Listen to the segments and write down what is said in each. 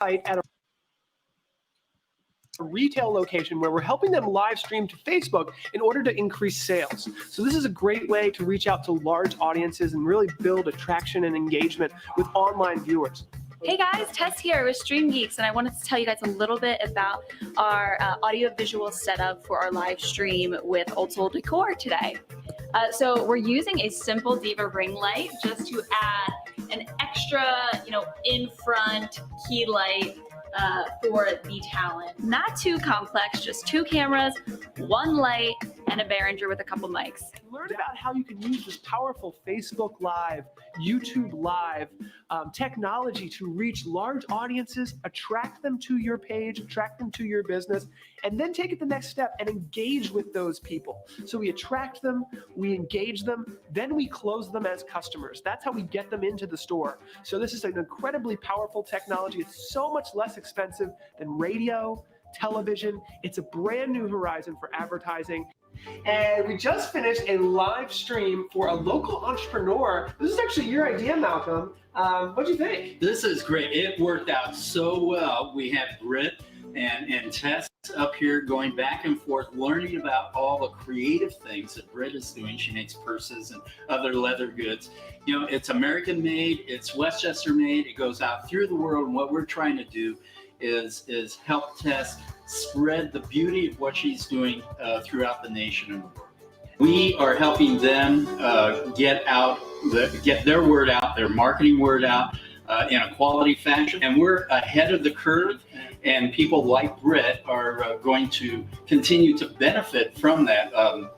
at a retail location where we're helping them live stream to Facebook in order to increase sales. So this is a great way to reach out to large audiences and really build attraction and engagement with online viewers. Hey guys, Tess here with Stream Geeks, and I wanted to tell you guys a little bit about our audio-visual setup for our live stream with Old Soul Decor today. So we're using a simple Diva ring light just to add an extra, in-front key light for the talent. Not too complex, just 2 cameras, 1 light, and a Behringer with a couple mics. Learn about how you can use this powerful Facebook Live, YouTube Live technology to reach large audiences, attract them to your page, attract them to your business, and then take it the next step and engage with those people. So we attract them, we engage them, then we close them as customers. That's how we get them into the store. So this is an incredibly powerful technology. It's so much less expensive than radio, television. It's a brand new horizon for advertising. And we just finished a live stream for a local entrepreneur. This is actually your idea, Malcolm. What do you think? This is great. It worked out so well. We had Britt and Tess up here going back and forth, learning about all the creative things that Britt is doing. She makes purses and other leather goods. It's American made, it's Westchester made, it goes out through the world. And what we're trying to do is help Tess spread the beauty of what she's doing throughout the nation and the world. We are helping them get their word out, their marketing word out in a quality fashion. And we're ahead of the curve, and people like Britt are going to continue to benefit from that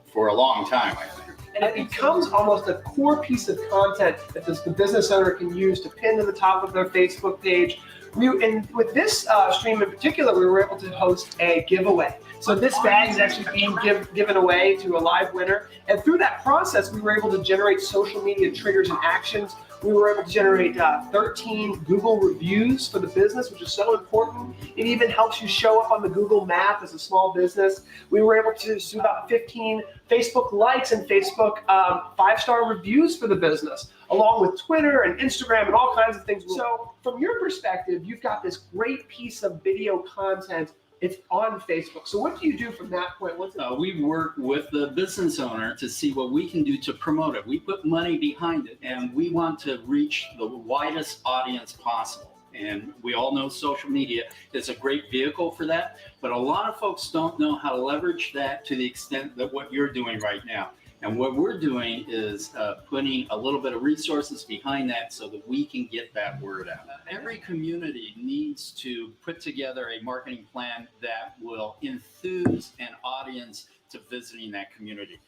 for a long time, I think. And it becomes almost a core piece of content that the business owner can use to pin to the top of their Facebook page. And with this stream in particular, we were able to host a giveaway. So this bag is actually being given away to a live winner. And through that process, we were able to generate social media triggers and actions. We were able to generate 13 Google reviews for the business, which is so important. It even helps you show up on the Google map as a small business. We were able to do about 15 Facebook likes and Facebook 5-star reviews for the business, along with Twitter and Instagram and all kinds of things. So from your perspective, you've got this great piece of video content. It's on Facebook. So what do you do from that point? We work with the business owner to see what we can do to promote it. We put money behind it, and we want to reach the widest audience possible. And we all know social media is a great vehicle for that, but a lot of folks don't know how to leverage that to the extent that what you're doing right now. And what we're doing is putting a little bit of resources behind that so that we can get that word out. Every community needs to put together a marketing plan that will enthuse an audience to visiting that community.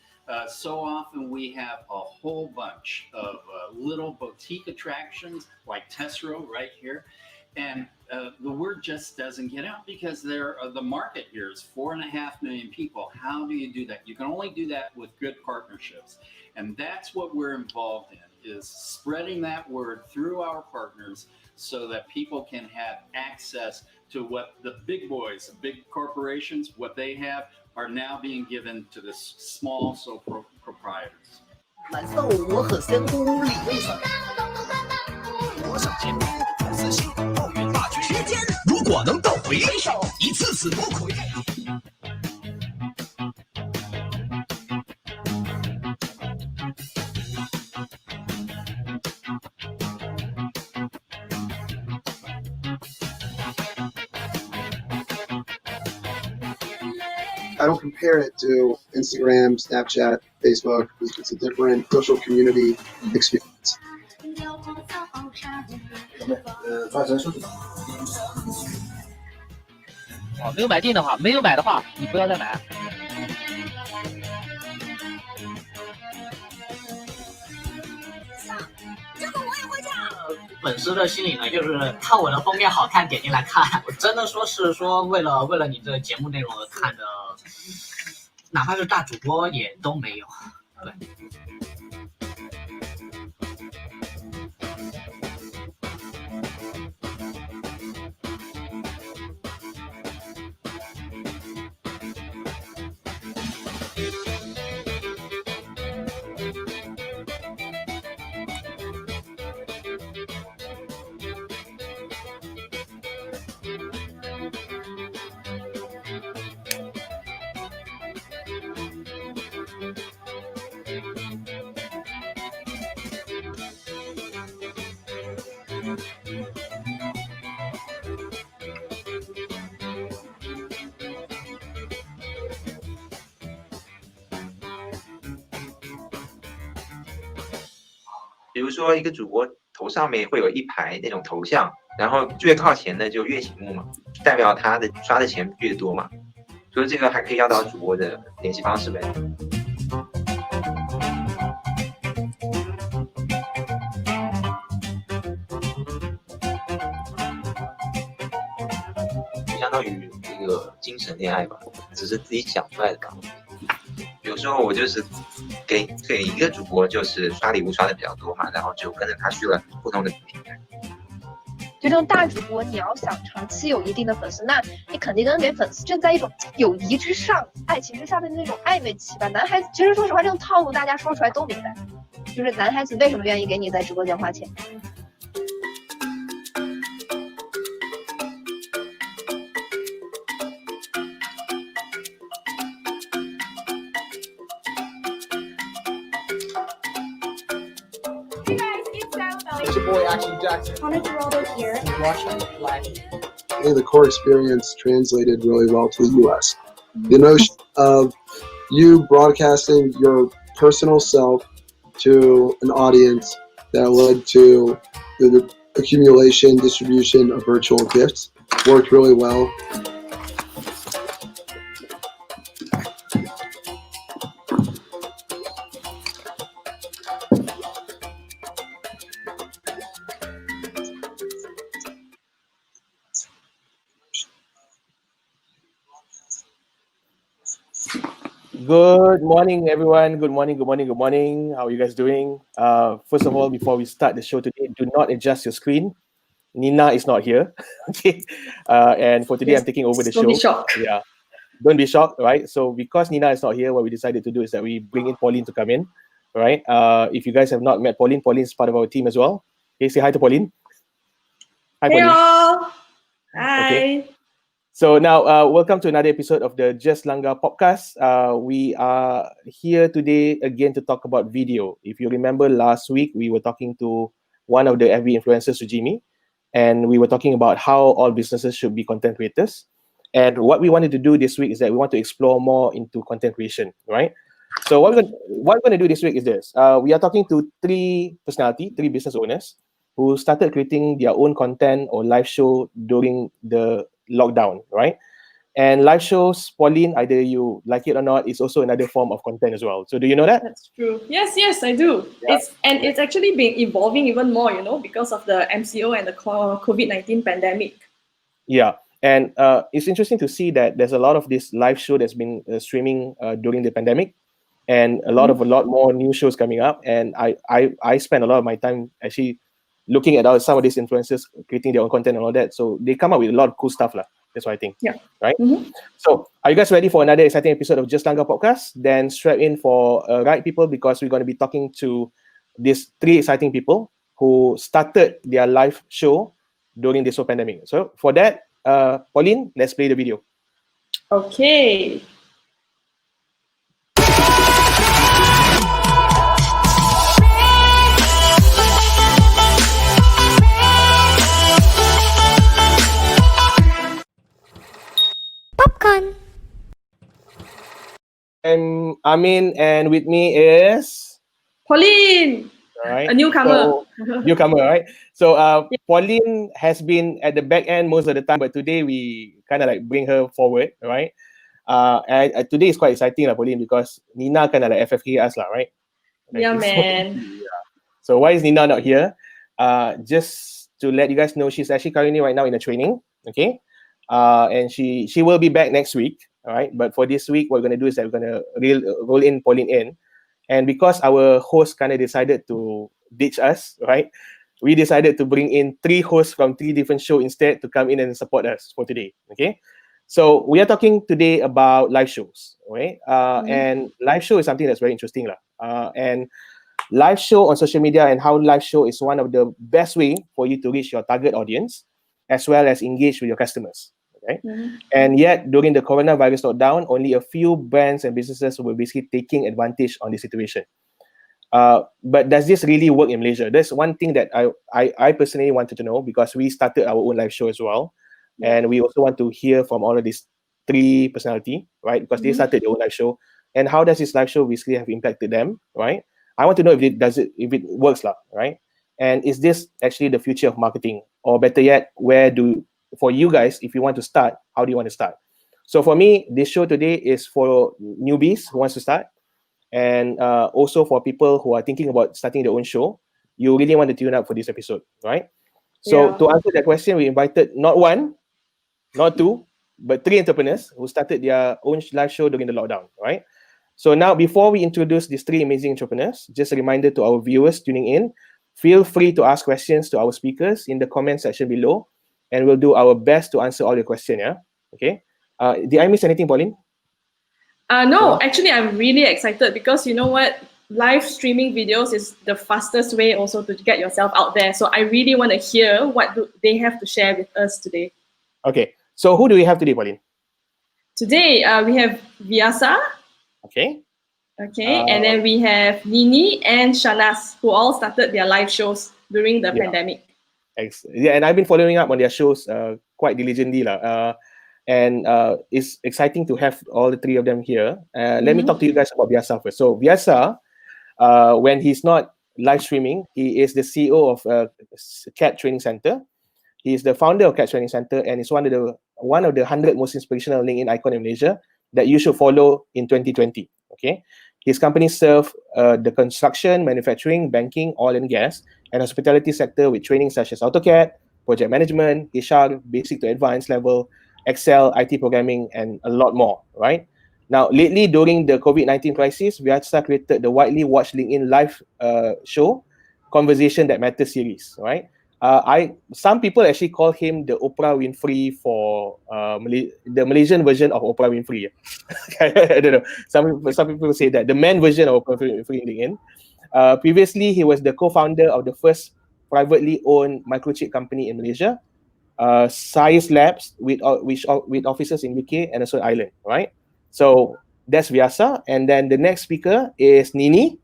So often we have a whole bunch of little boutique attractions like Tessero right here. And the word just doesn't get out because the market here is 4.5 million people. How do you do that? You can only do that with good partnerships. And that's what we're involved in, is spreading that word through our partners so that people can have access to what the big boys, the big corporations, what they have are now being given to the small sole proprietors. 蓝色我很羡慕你，为什么？我想见你的自信，抱怨大局之间，如果能倒回手，一次次多亏。I don't compare it to Instagram, Snapchat, Facebook. It's a different social community experience. 没有买定的话，没有买的话，你不要再买。这个我也会这样。粉丝的心理呢，就是看我的封面好看，点进来看。我真的说是说为了你这个节目内容而看的，哪怕是大主播也都没有。对。比如说一个主播头上面会有一排那种头像，然后越靠前的就越醒目嘛，代表他的刷的钱越多嘛。所以这个还可以要到主播的联系方式呗。就相当于一个精神恋爱吧，只是自己想出来的吧。有时候我就是给一个主播就是刷礼物刷的比较多嘛，然后就跟着他去了不同的平台。就这种大主播，你要想长期有一定的粉丝，那你肯定跟给粉丝正在一种友谊之上、爱情之上的那种暧昧期吧。男孩子其实说实话，这种套路大家说出来都明白，就是男孩子为什么愿意给你在直播间花钱。It's your boy Action Jackson. Here. Watching live. I think the core experience translated really well to the US. The notion of you broadcasting your personal self to an audience that led to the accumulation, distribution of virtual gifts worked really well. Good morning, everyone. Good morning. How are you guys doing? First of all, before we start the show today, do not adjust your screen. Nina is not here. Okay. And for today, yes, I'm taking over the show. Don't be shocked. Yeah. Don't be shocked, right? So because Nina is not here, what we decided to do is that we bring in Pauline to come in, right? If you guys have not met Pauline, Pauline is part of our team as well. Okay, say hi to Pauline. Hi, hey Pauline. All. Hi. Okay. So now, welcome to another episode of the Just Langgar PopCast. We are here today again to talk about video. If you remember last week, we were talking to one of the FB influencers, Sujimi, and we were talking about how all businesses should be content creators. And what we wanted to do this week is that we want to explore more into content creation, right? So what we're going to do this week is this. We are talking to three business owners who started creating their own content or live show during the lockdown, right? And live shows, Pauline, either you like it or not, is also another form of content as well. So do you know that? That's true. Yes, I do. Yeah. It's actually been evolving even more, because of the MCO and the COVID-19 pandemic. Yeah, and it's interesting to see that there's a lot of this live show that's been streaming during the pandemic, and a lot more new shows coming up. And I spend a lot of my time actually looking at some of these influencers creating their own content and all that. So they come up with a lot of cool stuff. That's what I think. Yeah. Right? So are you guys ready for another exciting episode of Just Langgar Podcast? Then strap in for right people, because we're going to be talking to these three exciting people who started their live show during this whole pandemic. So for that, Pauline, let's play the video. Okay. Popcorn. I'm Amin, and with me is Pauline. Right. A newcomer. Newcomer, right? So Pauline has been at the back end most of the time, but today we kind of like bring her forward, right? And today is quite exciting, Pauline, because Nina kind of like FFK us, right? Yeah, man. So why is Nina not here? Just to let you guys know, she's actually currently right now in a training, okay? And she will be back next week, all right? But for this week, what we're going to do is that we're going to roll in Pauline in. And because our host kind of decided to ditch us, right? We decided to bring in three hosts from three different shows instead to come in and support us for today, okay? So we are talking today about live shows, right? And live show is something that's very interesting. And live show on social media and how live show is one of the best way for you to reach your target audience as well as engage with your customers. Okay? And yet, during the coronavirus lockdown, only a few brands and businesses were basically taking advantage on the situation. But does this really work in Malaysia? That's one thing that I personally wanted to know, because we started our own live show as well. And we also want to hear from all of these three personality, right? Because they started their own live show. And how does this live show basically have impacted them, right? I want to know if it works lah, right? And is this actually the future of marketing? Or better yet, for you guys, if you want to start, how do you want to start? So for me, this show today is for newbies who wants to start, and also for people who are thinking about starting their own show. You really want to tune up for this episode, right? So to answer that question, we invited not one, not two, but 3 entrepreneurs who started their own live show during the lockdown, right? So now, before we introduce these 3 amazing entrepreneurs, just a reminder to our viewers tuning in, feel free to ask questions to our speakers in the comment section below, and we'll do our best to answer all your questions, yeah? Okay. Did I miss anything, Pauline? No, actually, I'm really excited because you know what? Live streaming videos is the fastest way also to get yourself out there. So I really want to hear what they have to share with us today. Okay. So who do we have today, Pauline? Today, we have Vyasa. Okay. Okay, and then we have Niney and Shahnaz, who all started their live shows during the pandemic. Yeah, and I've been following up on their shows quite diligently. And it's exciting to have all the 3 of them here. Let me talk to you guys about Vyasa first. So Vyasa, when he's not live streaming, he is the CEO of Cad Training Centre. He is the founder of Cad Training Centre, and is one of the 100 most inspirational LinkedIn icon in Malaysia that you should follow in 2020. Okay, his company serve the construction, manufacturing, banking, oil and gas, and hospitality sector with training such as AutoCAD, project management, HR, basic to advanced level, Excel, IT programming, and a lot more. Right now, lately during the COVID-19 crisis, Vyasa created the widely watched LinkedIn live show, Conversation That Matters series. Right. Some people actually call him the Oprah Winfrey for the Malaysian version of Oprah Winfrey. I don't know. Some people say that the man version of Oprah Winfrey in LinkedIn. Previously, he was the co-founder of the first privately owned microchip company in Malaysia, Science Labs, with offices in UK and also Ireland. Right. So that's Vyasa, and then the next speaker is Niney.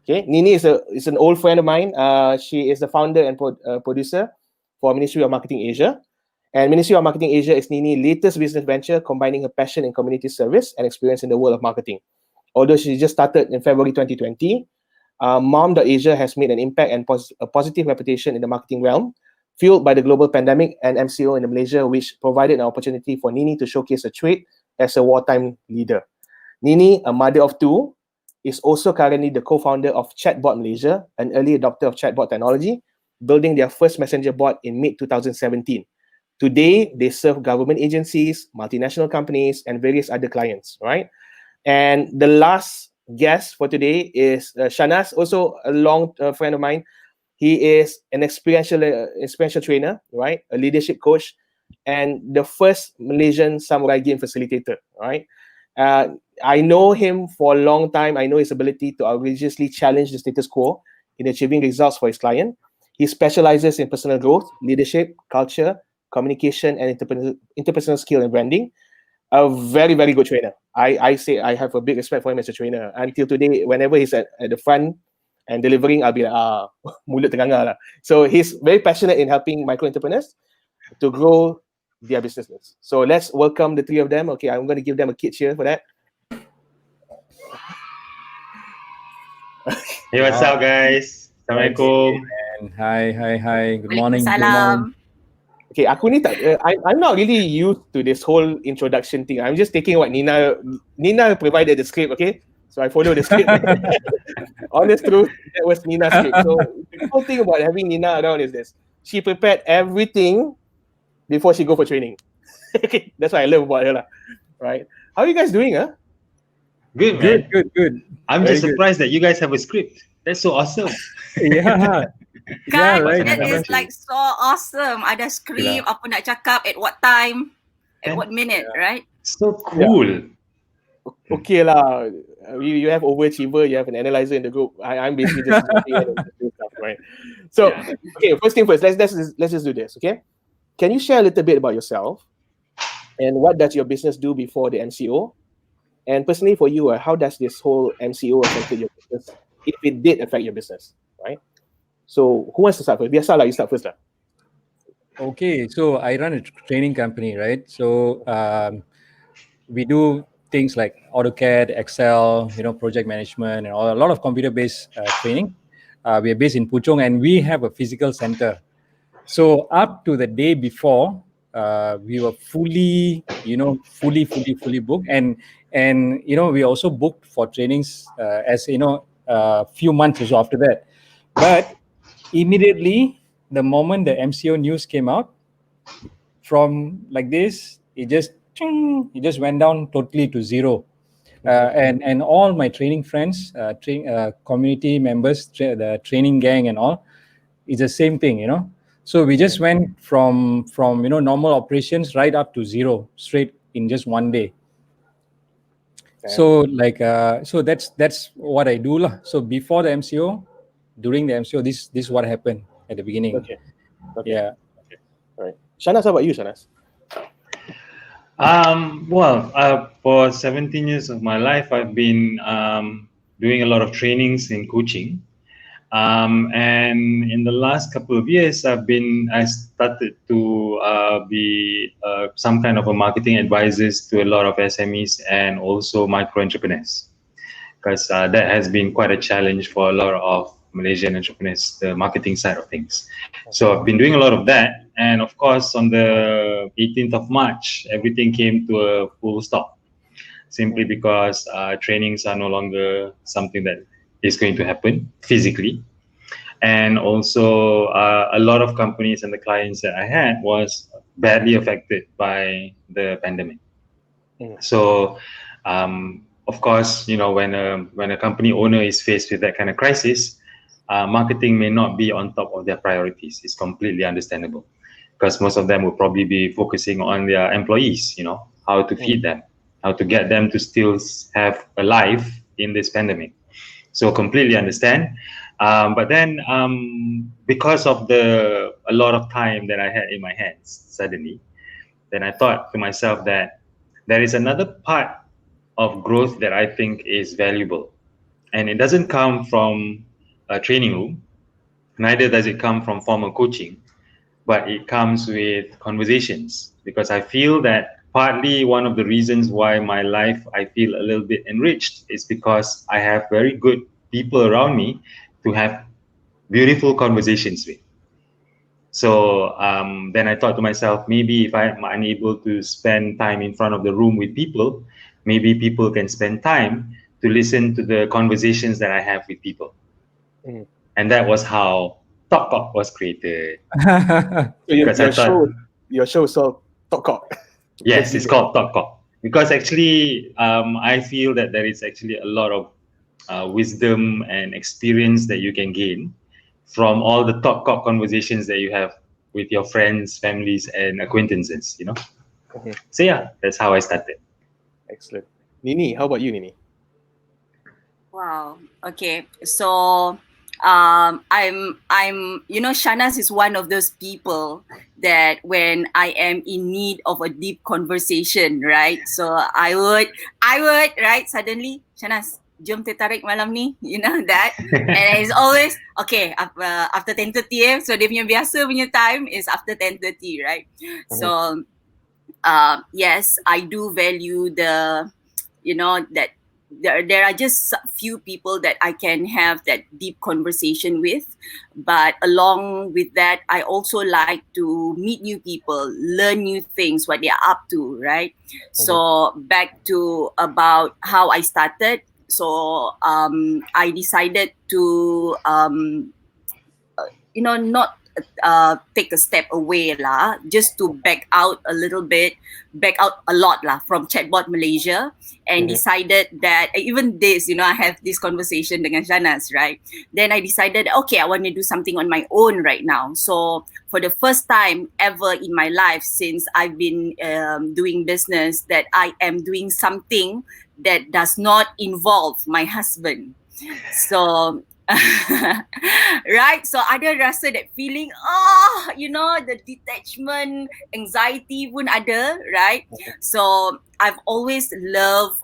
Okay, Niney is an old friend of mine. She is the founder and producer for Ministry of Marketing.Asia. And Ministry of Marketing.Asia is Niney's latest business venture, combining her passion in community service and experience in the world of marketing. Although she just started in February 2020, Mom.Asia has made an impact and a positive reputation in the marketing realm, fueled by the global pandemic and MCO in Malaysia, which provided an opportunity for Niney to showcase her trait as a wartime leader. Niney, a mother of 2, is also currently the co-founder of Chatbot Malaysia, an early adopter of chatbot technology, building their first messenger bot in mid-2017. Today, they serve government agencies, multinational companies, and various other clients, right? And the last guest for today is Shahnaz, also a long friend of mine. He is an experiential trainer, right? A leadership coach, and the first Malaysian samurai game facilitator, right? I know him for a long time. I know his ability to outrageously challenge the status quo in achieving results for his client. He specializes in personal growth, leadership, culture, communication, and interpersonal skill and branding. A very, very good trainer. I say I have a big respect for him as a trainer. Until today, whenever he's at the front and delivering, I'll be like, mulut terangah lah. So he's very passionate in helping micro entrepreneurs to grow their businesses. So let's welcome the 3 of them. Okay, I'm going to give them a kid cheer for that. Hey, what's up, guys? Assalamualaikum. Hi. Good morning. Salam. Okay, aku ni tak, I'm not really used to this whole introduction thing. I'm just taking what Nina provided the script, okay? So I follow the script. Honest truth, that was Nina's script. So the whole thing about having Nina around is this. She prepared everything before she go for training. Okay, that's what I love about her lah. Right? How are you guys doing, huh? Good, man. Good. I'm just surprised that you guys have a script. That's so awesome. Yeah. Kan, right. that is like so awesome. Ada script, apa nak cakap, at what time, at what minute, right? So cool. Yeah. Okay lah. You have overachiever, you have an analyzer in the group. I'm basically just stuff, right? So, okay, first thing first, let's just do this, okay? Can you share a little bit about yourself and what does your business do before the MCO? And personally for you, how does this whole MCO affect your business, if it did affect your business, right? So who wants to start first? Vyasa lah, you start first lah. Okay, so I run a training company, right? So we do things like AutoCAD, Excel, project management, and a lot of computer-based training. We are based in Puchong, and we have a physical center. So up to the day before, we were fully booked, and we also booked for trainings as a few months or so after that. But immediately, the moment the MCO news came out, from like this, it just went down totally to zero. And all my training friends, community members, the training gang and all, it's the same thing, So we just went from normal operations right up to zero straight in just one day. So so that's what I do lah. So before the MCO, during the MCO, this is what happened at the beginning. Okay. Yeah. All right. Shahnaz, how about you, Shahnaz? For 17 years of my life, I've been doing a lot of trainings in coaching. And in the last couple of years, I started to be some kind of a marketing advisors to a lot of SMEs and also micro entrepreneurs, because that has been quite a challenge for a lot of Malaysian entrepreneurs, the marketing side of things. So I've been doing a lot of that. And of course, on the 18th of March, everything came to a full stop, simply because trainings are no longer something that is going to happen physically. And also a lot of companies and the clients that I had was badly affected by the pandemic. So of course, when a company owner is faced with that kind of crisis, marketing may not be on top of their priorities. It's completely understandable, because most of them will probably be focusing on their employees, how to feed them, how to get them to still have a life in this pandemic. So completely understand. But then because of a lot of time that I had in my hands suddenly, then I thought to myself that there is another part of growth that I think is valuable. And it doesn't come from a training room, neither does it come from formal coaching, but it comes with conversations. Because I feel that partly one of the reasons why my life I feel a little bit enriched is because I have very good people around me to have beautiful conversations with. So then I thought to myself, maybe if I'm unable to spend time in front of the room with people, maybe people can spend time to listen to the conversations that I have with people. And that was how Talk was created. So your show is called Talk. Yes, it's called Talk. Because actually, I feel that there is actually a lot of wisdom and experience that you can gain from all the Talk conversations that you have with your friends, families, and acquaintances, So yeah, that's how I started. Excellent. Niney, how about you, Niney? Wow. Okay. So I'm Shahnaz is one of those people that when I am in need of a deep conversation, right? So I would right, suddenly, Shahnaz, jom tertarik malam ni, that. And it's always okay after 10:30, so dia punya biasa punya time is after 10:30, right? So yes, I do value that there are just few people that I can have that deep conversation with, but along with that, I also like to meet new people, learn new things, what they are up to, right? So back to about how I started. So I decided to not take a step away lah, just to back out a lot lah from Chatbot Malaysia, and decided that even this, I have this conversation dengan Shahnaz, right? Then I decided, okay, I want to do something on my own right now. So for the first time ever in my life since I've been doing business, that I am doing something that does not involve my husband. So right, so ada rasa that feeling, the detachment, anxiety pun ada, right? So I've always loved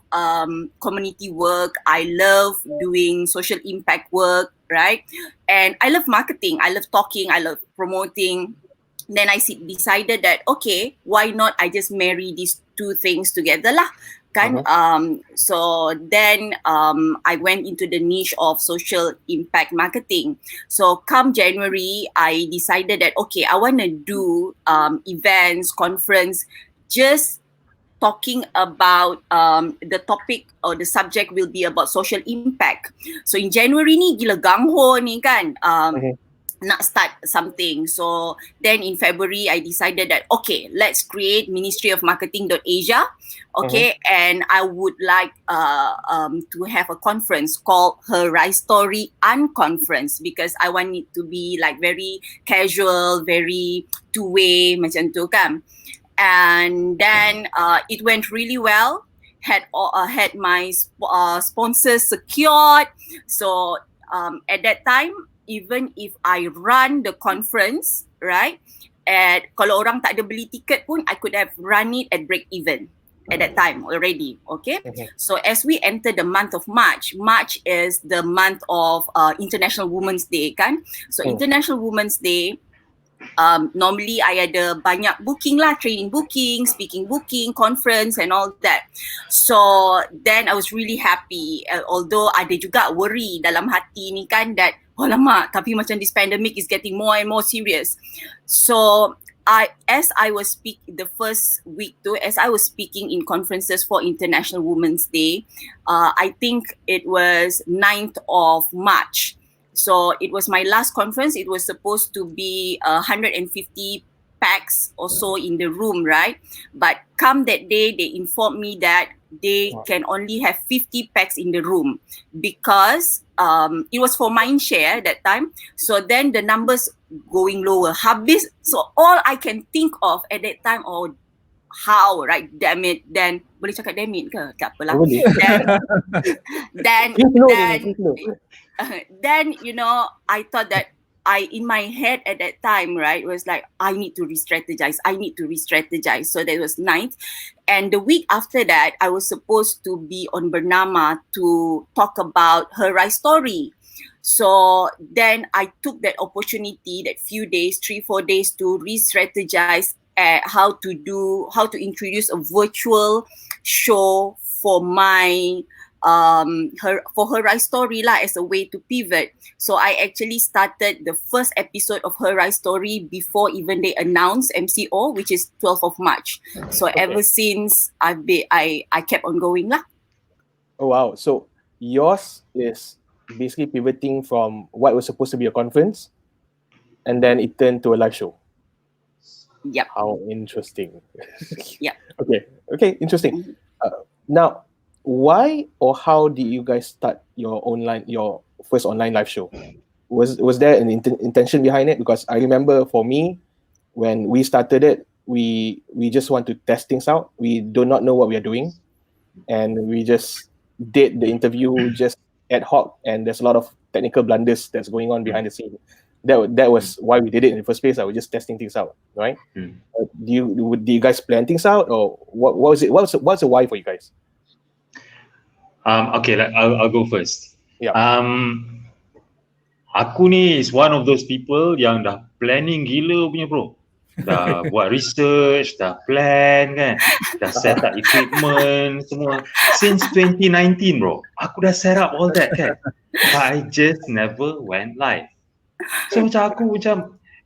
community work. I love doing social impact work, right? And I love marketing. I love talking. I love promoting. Then I decided that, okay, why not I just marry these two things together lah? kan. So then I went into the niche of social impact marketing. So come January, I decided that okay, I want to do events, conference, just talking about the topic or the subject will be about social impact. So in January ni gila gangho ni kan. Nak start something. So then in February, I decided that, okay, let's create Ministry of Marketing.Asia. Okay. And I would like to have a conference called Her Rise Story Unconference, because I want it to be like very casual, very two-way macam tu kan. And then it went really well. Had my sponsors secured. So at that time, even if I run the conference, right, kalau orang tak ada beli tiket pun, I could have run it at break even at that time already, okay? So as we enter the month of March is the month of International Women's Day kan? So International Women's Day, normally I ada banyak booking lah, training booking, speaking booking, conference and all that. So then I was really happy, although ada juga worry dalam hati ni kan, that alamak, tapi macam this pandemic is getting more and more serious. So as I was speaking the first week too, as I was speaking in conferences for International Women's Day, I think it was 9th of March. So it was my last conference. It was supposed to be 150 packs or so in the room, right? But come that day, they informed me that they can only have 50 packs in the room because it was for mindshare that time. So then the numbers going lower. Habis. So all I can think of at that time, oh, how, right? Damn it. Then boleh cakap damn it ke? Tak apalah. Then you know, I thought that in my head at that time, right, was like, I need to re-strategize. So that was 9th. And the week after that, I was supposed to be on Bernama to talk about Her Rise Story. So then I took that opportunity, that few days, 3-4 days, to re-strategize how to introduce a virtual show for my Her Rise Story lah, as a way to pivot. So I actually started the first episode of Her Rise Story before even they announced MCO, which is 12th of March. So ever since I kept on going lah. Oh wow! So yours is basically pivoting from what was supposed to be a conference, and then it turned to a live show. Yep. How interesting. Yep. Okay, interesting. Now, why or how did you guys start your first online live show? Was there an intention behind it? Because I remember for me, when we started it, we just want to test things out. We do not know what we are doing, and we just did the interview just ad hoc, and there's a lot of technical blunders that's going on behind the scene. That was why we did it in the first place. I was just testing things out, right? Do you guys plan things out, or what was it? What's the why for you guys? Okay, I'll go first. Yeah. Aku ni is one of those people yang dah planning gila punya bro. Dah buat research, dah plan kan, dah set up equipment semua. Since 2019 bro, aku dah set up all that kan. But I just never went live. So aku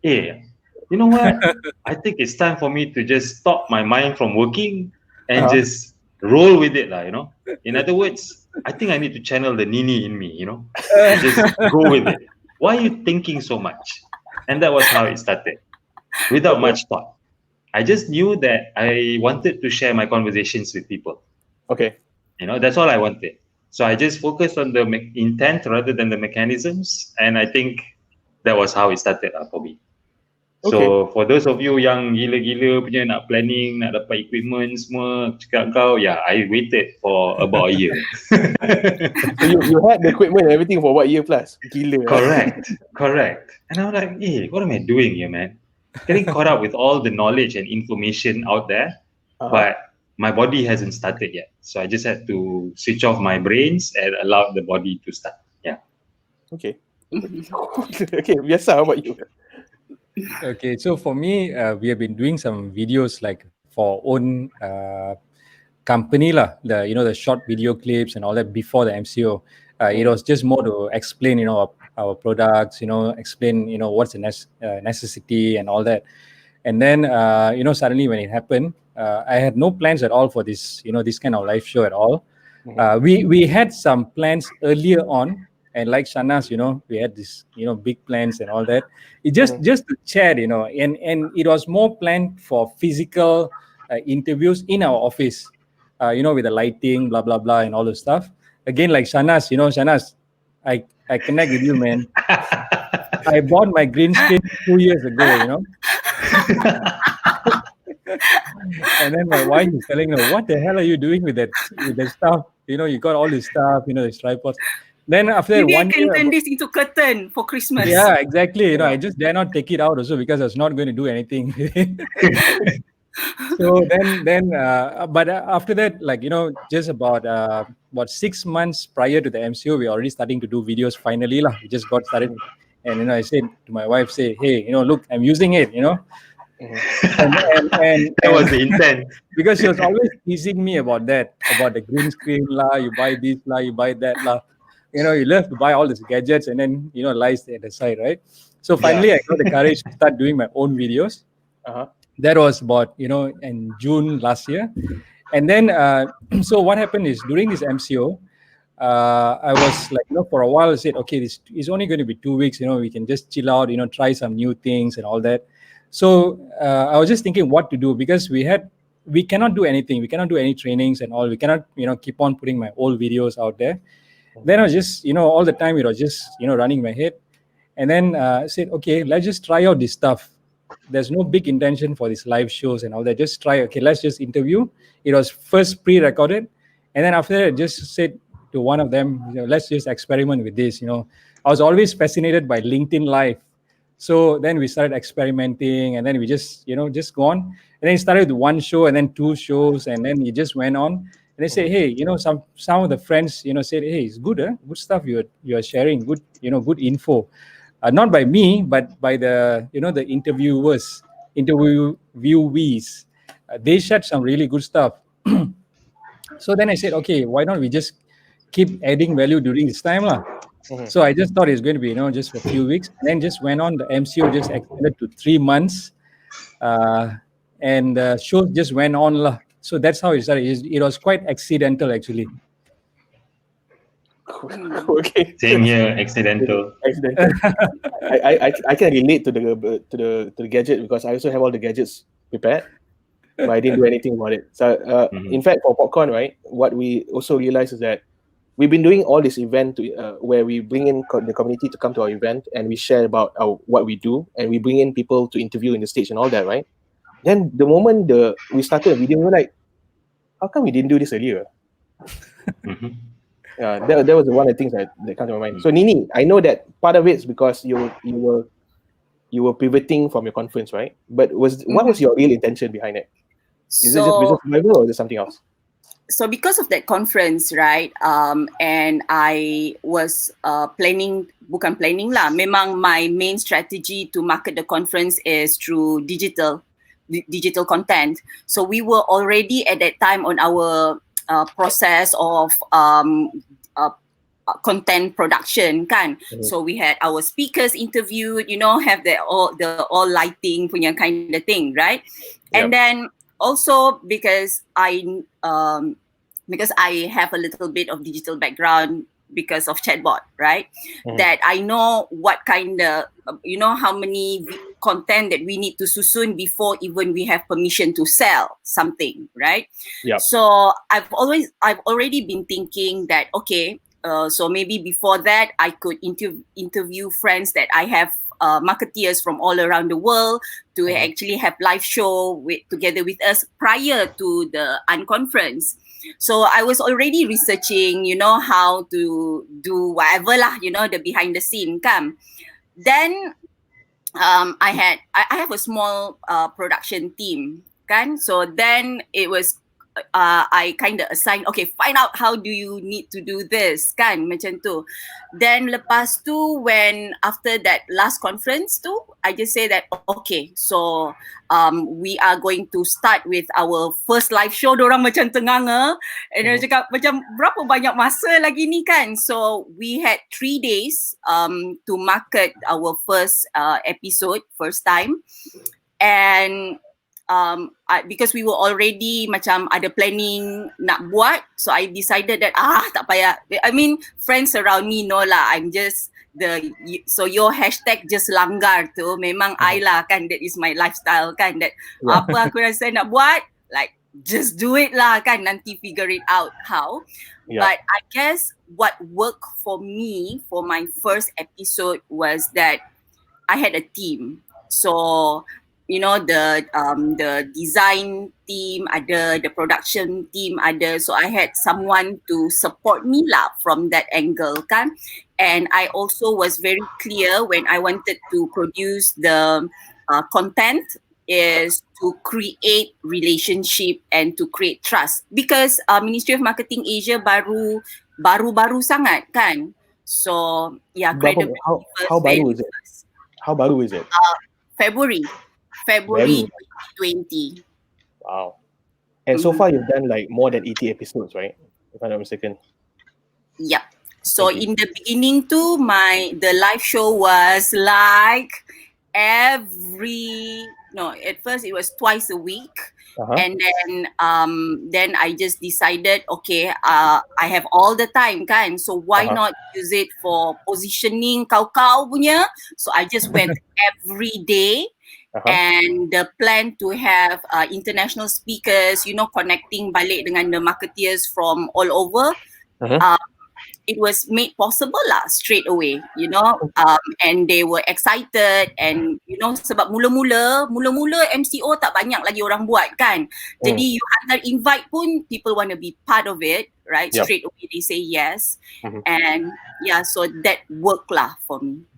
you know what? I think it's time for me to just stop my mind from working and just roll with it lah, you know. In other words, I think I need to channel the Niney in me, you know. And just go with it. Why are you thinking so much? And that was how it started. Without much thought. I just knew that I wanted to share my conversations with people. Okay. You know, that's all I wanted. So I just focused on the intent rather than the mechanisms. And I think that was how it started for me. Okay. So for those of you yang gila-gila punya nak planning, nak dapat equipment semua, cakap kau, I waited for about a year. So you had the equipment and everything for what, year plus? Gila. Correct. And I was like, what am I doing here, man? Getting caught up with all the knowledge and information out there, but my body hasn't started yet. So I just had to switch off my brains and allow the body to start. Yeah. Okay. Okay, Vyasa, how about you? Okay, so for me, we have been doing some videos like for own company lah, the short video clips and all that before the MCO. It was just more to explain, our products, explain, what's the necessity and all that. And then, suddenly when it happened, I had no plans at all for this, this kind of live show at all. We had some plans earlier on, and like Shahnaz, we had this, big plans and all that. It just to chat, and it was more planned for physical interviews in our office, with the lighting, blah blah blah, and all the stuff. Again, like Shahnaz, Shahnaz, I connect with you, man. I bought my green screen 2 years ago, and then my wife is telling her, "What the hell are you doing with that stuff? You got all this stuff, this tripods." Then after Maybe I 1 can year, turn this into curtain for Christmas. yeah, exactly. I just dare not take it out also because I was not going to do anything. So but after that, just about 6 months prior to the MCO, we're already starting to do videos finally lah. We just got started, and I said to my wife, "Hey, look, I'm using it, and That was the intent. because she was always teasing me about the green screen lah, you buy this lah, you buy that lah. You love to buy all these gadgets and then lies at the side, right? So finally, I got the courage to start doing my own videos. That was about in June last year, and then so what happened is during this MCO, I was like, for a while I said, okay, this is only going to be 2 weeks. We can just chill out, try some new things and all that. So I was just thinking what to do because we cannot do anything. We cannot do any trainings and all. We cannot keep on putting my old videos out there. Then I was just all the time it was just running my head, and then I said, okay, let's just try out this stuff. There's no big intention for these live shows and all that. Just try. Okay, let's just interview. It was first pre-recorded, and then after that, I just said to one of them, let's just experiment with this. I was always fascinated by LinkedIn Live, so then we started experimenting, and then we just just go on. And then it started with one show, and then 2 shows, and then it just went on. And they say, hey, some of the friends, said, hey, it's good, good stuff you're sharing, good, good info. Not by me, but by the the interviewees. They shared some really good stuff. So then I said, okay, why don't we just keep adding value during this time lah? So I just thought it's going to be just for a few weeks, and then just went on. The MCO just extended to 3 months, and the show just went on lah. So that's how it started. It was quite accidental actually. Okay. Same here, accidental. I can relate to the gadget because I also have all the gadgets prepared, but I didn't do anything about it. So in fact, for PopCon, right, what we also realized is that we've been doing all this event where we bring in the community to come to our event and we share about what we do, and we bring in people to interview in the stage and all that, right? Then the moment we started a video, we were like, how come we didn't do this earlier? That was one of the things that come to my mind. So Niney, I know that part of it is because you were pivoting from your conference, right? But what was your real intention behind it? Is it just business survival or is it something else? So because of that conference, right, and I was bukan planning lah. Memang my main strategy to market the conference is through digital content. So we were already at that time on our process of content production kan. So we had our speakers interviewed, have the all lighting punya kind of thing, right? And then also because I have a little bit of digital background because of chatbot, right? That I know what kind of, how many content that we need to susun before even we have permission to sell something, right? So I've already been thinking that, okay, so maybe before that I could interview friends that I have, marketeers from all around the world to actually have live show together with us prior to the unconference. So I was already researching, how to do whatever lah, the behind the scene kan. Then I have a small production team kan. So then it was I kind of assign, okay, find out how do you need to do this, kan, macam tu. Then lepas tu, when after that last conference tu, I just say that, okay, so we are going to start with our first live show. Dorang macam tenganga, and dia cakap macam berapa banyak masa lagi ni kan. So we had 3 days to market our first episode, first time. And because we were already macam ada planning nak buat, so I decided that tak payah. I mean, friends around me know lah, I'm just so your hashtag just langgar tu memang I lah kan, that is my lifestyle kan, that apa aku rasa nak buat, like just do it lah kan, nanti figure it out how. But I guess what worked for me for my first episode was that I had a team. So you know, the design team ada, the production team ada, so I had someone to support me lah from that angle kan. And I also was very clear when I wanted to produce the content is to create relationship and to create trust, because Ministry of Marketing.Asia baru sangat kan. So yeah, credibility how baru is it? How baru is it? February 2020. Wow. And so far you've done like more than 80 episodes, right? If I'm not mistaken. Yep. So in the beginning too, the live show was like at first it was twice a week. And then I just decided, okay, I have all the time kan, so why not use it for positioning kau punya. So I just went every day. And the plan to have international speakers, you know, connecting balik dengan the marketeers from all over, it was made possible lah straight away, you know, and they were excited. And you know, sebab mula-mula MCO tak banyak lagi orang buat kan, jadi you hantar invite pun people want to be part of it, right? Straight away they say yes. And yeah, so that worked lah for me.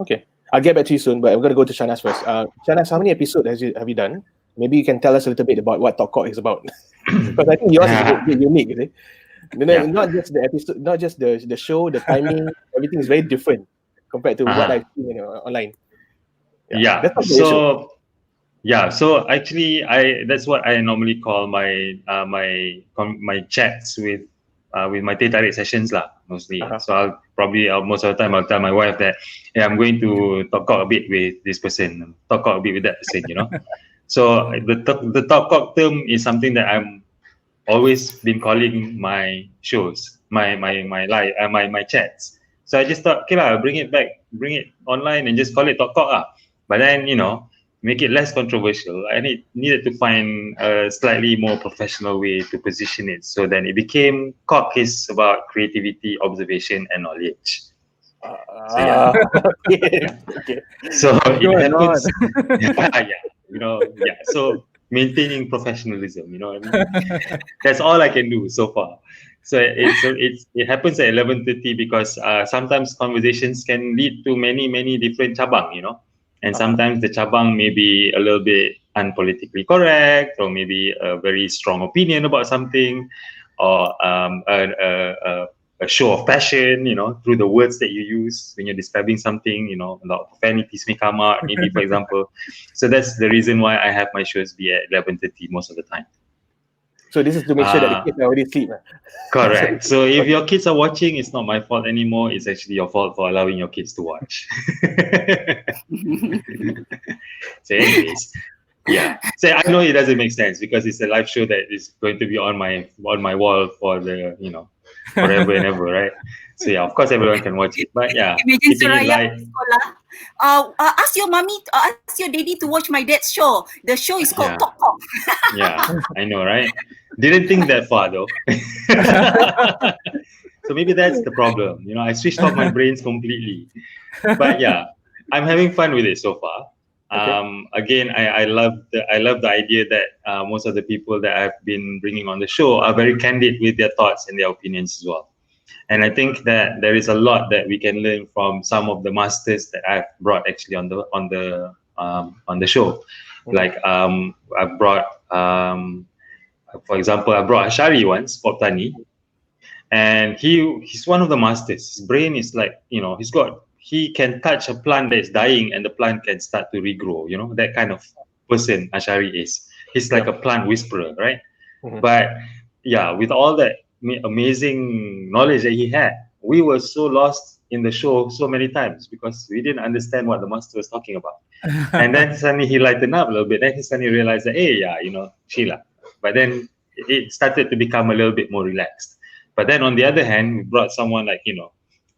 Okay, I'll get back to you soon, but I'm going to go to Shahnaz first. Shahnaz, how many episodes have you done? Maybe you can tell us a little bit about what Talk is about. Because I think yours is a bit unique, is it? Not just the episode, not just the show, the timing, everything is very different compared to what I've seen online. So actually, that's what I normally call my chats with my teh tarik sessions lah, mostly. So I'll probably most of the time I'll tell my wife that, hey, I'm going to talk a bit with this person, talk a bit with that person, you know. So the talk term is something that I'm always been calling my shows, my live, my chats. So I just thought, okay lah, bring it online and just call it talk lah. But then, you know, make it less controversial. I needed to find a slightly more professional way to position it. So then it became Talk is about creativity, observation, and knowledge. So it happens. So maintaining professionalism, you know what I mean? That's all I can do so far. So it happens at 11:30 because sometimes conversations can lead to many different cabang, you know. And sometimes the cabang may be a little bit unpolitically correct, or maybe a very strong opinion about something, or a show of passion, you know, through the words that you use when you're describing something, you know, a lot of profanities may come out, maybe, for example. So that's the reason why I have my shows be at 11:30 most of the time. So this is to make sure that the kids are already asleep. Correct. So if your kids are watching, it's not my fault anymore. It's actually your fault for allowing your kids to watch. So anyways, yeah. So I know it doesn't make sense because it's a live show that is going to be on my wall for the, you know, forever and ever, right? So yeah, of course everyone can watch it. But yeah, ask your mommy, ask your daddy to watch my dad's show. The show is called Talk. Yeah, I know, right? Didn't think that far though. So maybe that's the problem. You know, I switched off my brains completely. But yeah, I'm having fun with it so far. Again, I love the idea that most of the people that I've been bringing on the show are very candid with their thoughts and their opinions as well. And I think that there is a lot that we can learn from some of the masters that I've brought actually on the show. Like I've brought For example, I brought Ashari once, Pop Tani, and he's one of the masters. His brain is like, he can touch a plant that is dying and the plant can start to regrow. That kind of person Ashari is. He's like a plant whisperer, right? But yeah, with all that amazing knowledge that he had, we were so lost in the show so many times because we didn't understand what the master was talking about. And then suddenly he lightened up a little bit. Then he suddenly realized that, hey, yeah, Sheila. But then it started to become a little bit more relaxed. But then on the other hand, we brought someone like,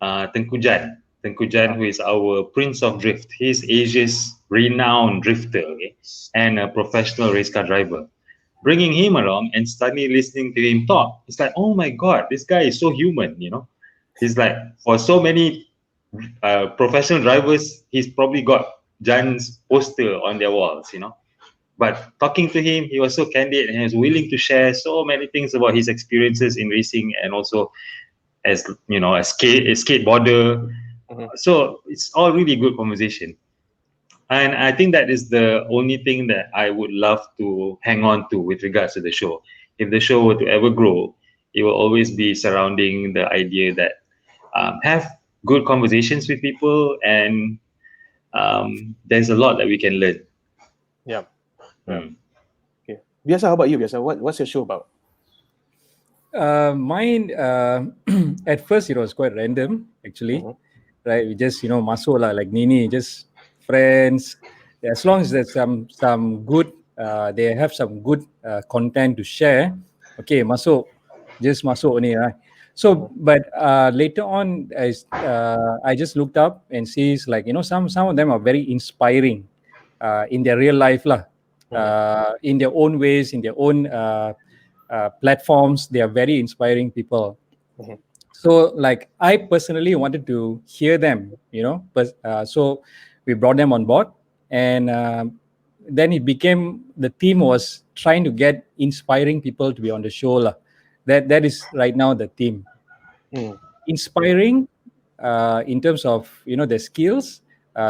Tengku Jan. Tengku Jan, who is our Prince of Drift. He's Asia's renowned drifter, okay, and a professional race car driver. Bringing him along and suddenly listening to him talk, it's like, oh my God, this guy is so human, He's like, for so many professional drivers, he's probably got Jan's poster on their walls, But talking to him, he was so candid and he was willing to share so many things about his experiences in racing and also as, a skateboarder. So it's all really good conversation. And I think that is the only thing that I would love to hang on to with regards to the show. If the show were to ever grow, it will always be surrounding the idea that have good conversations with people, and there's a lot that we can learn. Yeah. Okay. Vyasa, how about you, Vyasa? What's your show about? Mine, at first it was quite random, actually. Right? We just, masuk lah, like Niney, just friends. As long as there's some good, they have some good content to share. Okay, just masuk only, right? So, but later on, I just looked up and sees like, some of them are very inspiring in their real life lah. In their own ways, in their own platforms, they are very inspiring people. So, like, I personally wanted to hear them, but so we brought them on board, and then it became, the theme was trying to get inspiring people to be on the show lah. That is right now the theme. Inspiring in terms of their skills.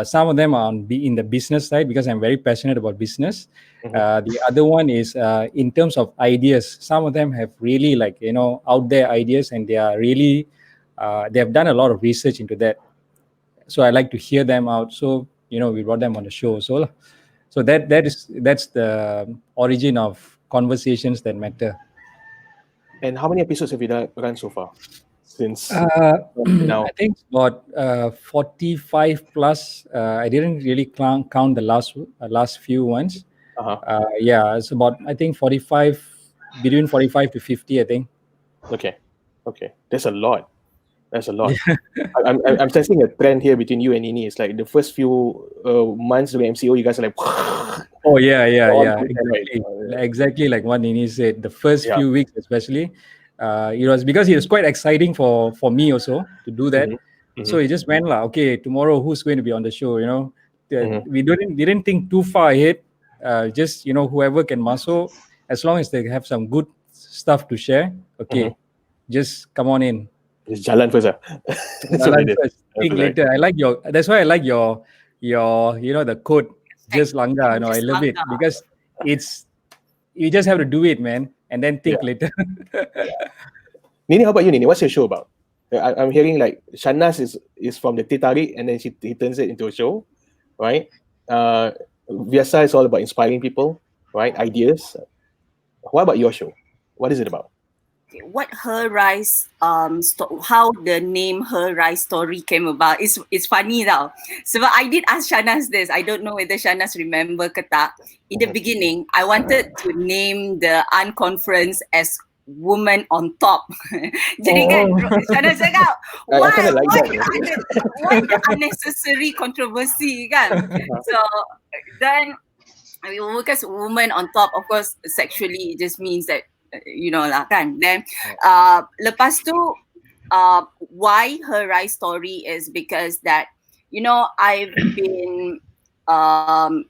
Some of them are in the business side because I'm very passionate about business. The other one is in terms of ideas. Some of them have really out there ideas, and they are really they have done a lot of research into that. So I like to hear them out. So we brought them on the show. So that's the origin of Conversations That Matter. And how many episodes have you run so far? Since now, I think about 45 plus. I didn't really count the last few ones. Yeah, it's about, I think, 45, between 45 to 50, I think. Okay, that's a lot. I'm sensing a trend here between you and Niney. It's like the first few months of MCO, you guys are like, oh yeah, exactly like what Niney said. The first few weeks, especially, it was because it was quite exciting for me also to do that. So it just went like, okay, tomorrow who's going to be on the show? We didn't think too far ahead. Just whoever can masuk, as long as they have some good stuff to share. Okay, just come on in. Just jalan first, jalan first. Think later. That's why I like your the quote. Just langgar. I love it because you just have to do it, man, and then think later. Niney, how about you, Niney? What's your show about? I'm hearing like Shahnaz is from the Titarik, and then he turns it into a show, right? Vyasa is all about inspiring people, right? Ideas. What about your show? What is it about? What Her Rise, how the name Her Rise Story came about. It's funny tau. So I did ask Shahnaz this. I don't know whether Shahnaz remember ke tak. In the beginning, I wanted to name the unconference as Woman on Top. Jadi kan, Shahnaz cakap, why the unnecessary controversy kan? So then, because Woman on Top, of course, sexually, it just means that lah kan. Then lepas tu why Her Rise Story is because that I've been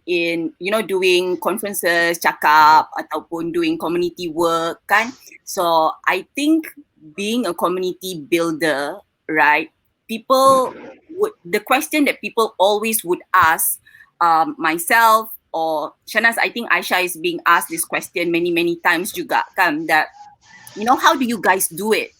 in doing conferences, cakap ataupun doing community work kan. So I think being a community builder, right, the question that people always would ask myself, or Shahnaz, I think Aisha is being asked this question many times juga kan, that how do you guys do it?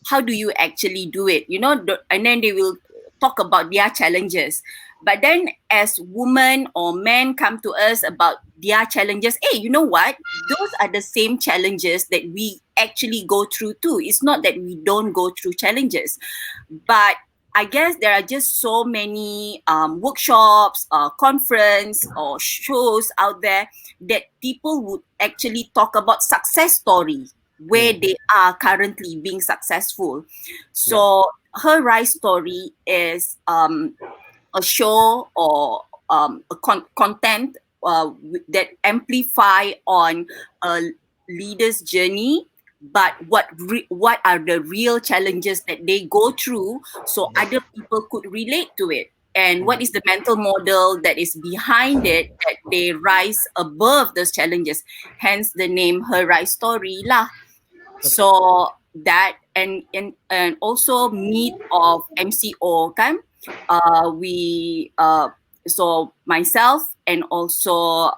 How do you actually do it? And then they will talk about their challenges. But then as women or men come to us about their challenges, hey, you know what? Those are the same challenges that we actually go through too. It's not that we don't go through challenges, but I guess there are just so many workshops, conference or shows out there that people would actually talk about success stories where they are currently being successful. So her rise story is a show or content that amplify on a leader's journey, but what are the real challenges that they go through, so other people could relate to it, and what is the mental model that is behind it, that they rise above those challenges, hence the name Her Rise Story lah. So that and also meet of MCO kan, we so myself and also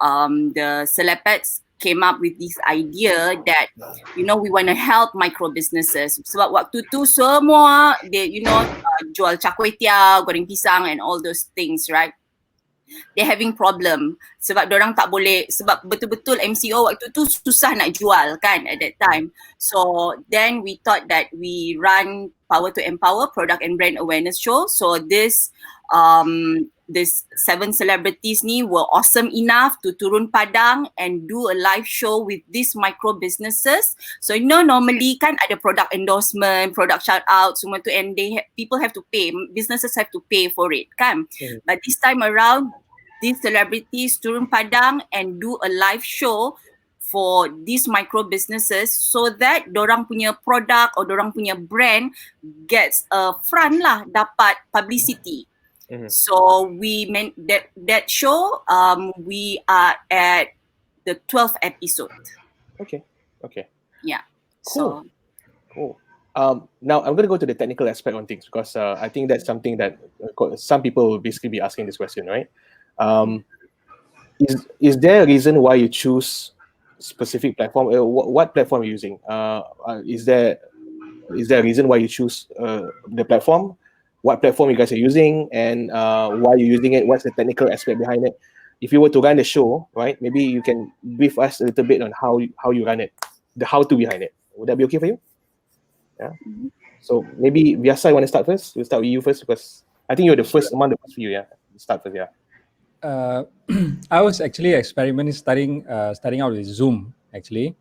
the Celepets came up with this idea that we want to help micro businesses, sebab waktu tu semua they jual char kway teow, goreng pisang and all those things, right? They're having problem sebab dorang tak boleh, sebab betul-betul MCO waktu tu susah nak jual kan at that time. So then we thought that we run Power to Empower product and brand awareness show. So this 7 celebrities ni were awesome enough to turun padang and do a live show with these micro businesses. So normally kan ada product endorsement, product shout out semua tu, and people have to pay, businesses have to pay for it kan. But this time around, these celebrities turun padang and do a live show for these micro businesses, so that dorang punya product or dorang punya brand gets a front lah, dapat publicity. So we meant that show, we are at the 12th episode. Okay. Yeah. Cool. Now I'm going to go to the technical aspect on things, because I think that's something that some people will basically be asking this question, right? Is there a reason why you choose specific platform? What platform are you using? Is there a reason why you choose the platform? What platform you guys are using, and why you're using it? What's the technical aspect behind it? If you were to run the show, right, maybe you can brief us a little bit on how you run it, the how-to behind it. Would that be okay for you? Yeah. So maybe Vyasa, you want to start first? We'll start with you first, because I think you're the first among the first few. Yeah, start first. Yeah. I was actually experimenting, starting out with Zoom. Actually,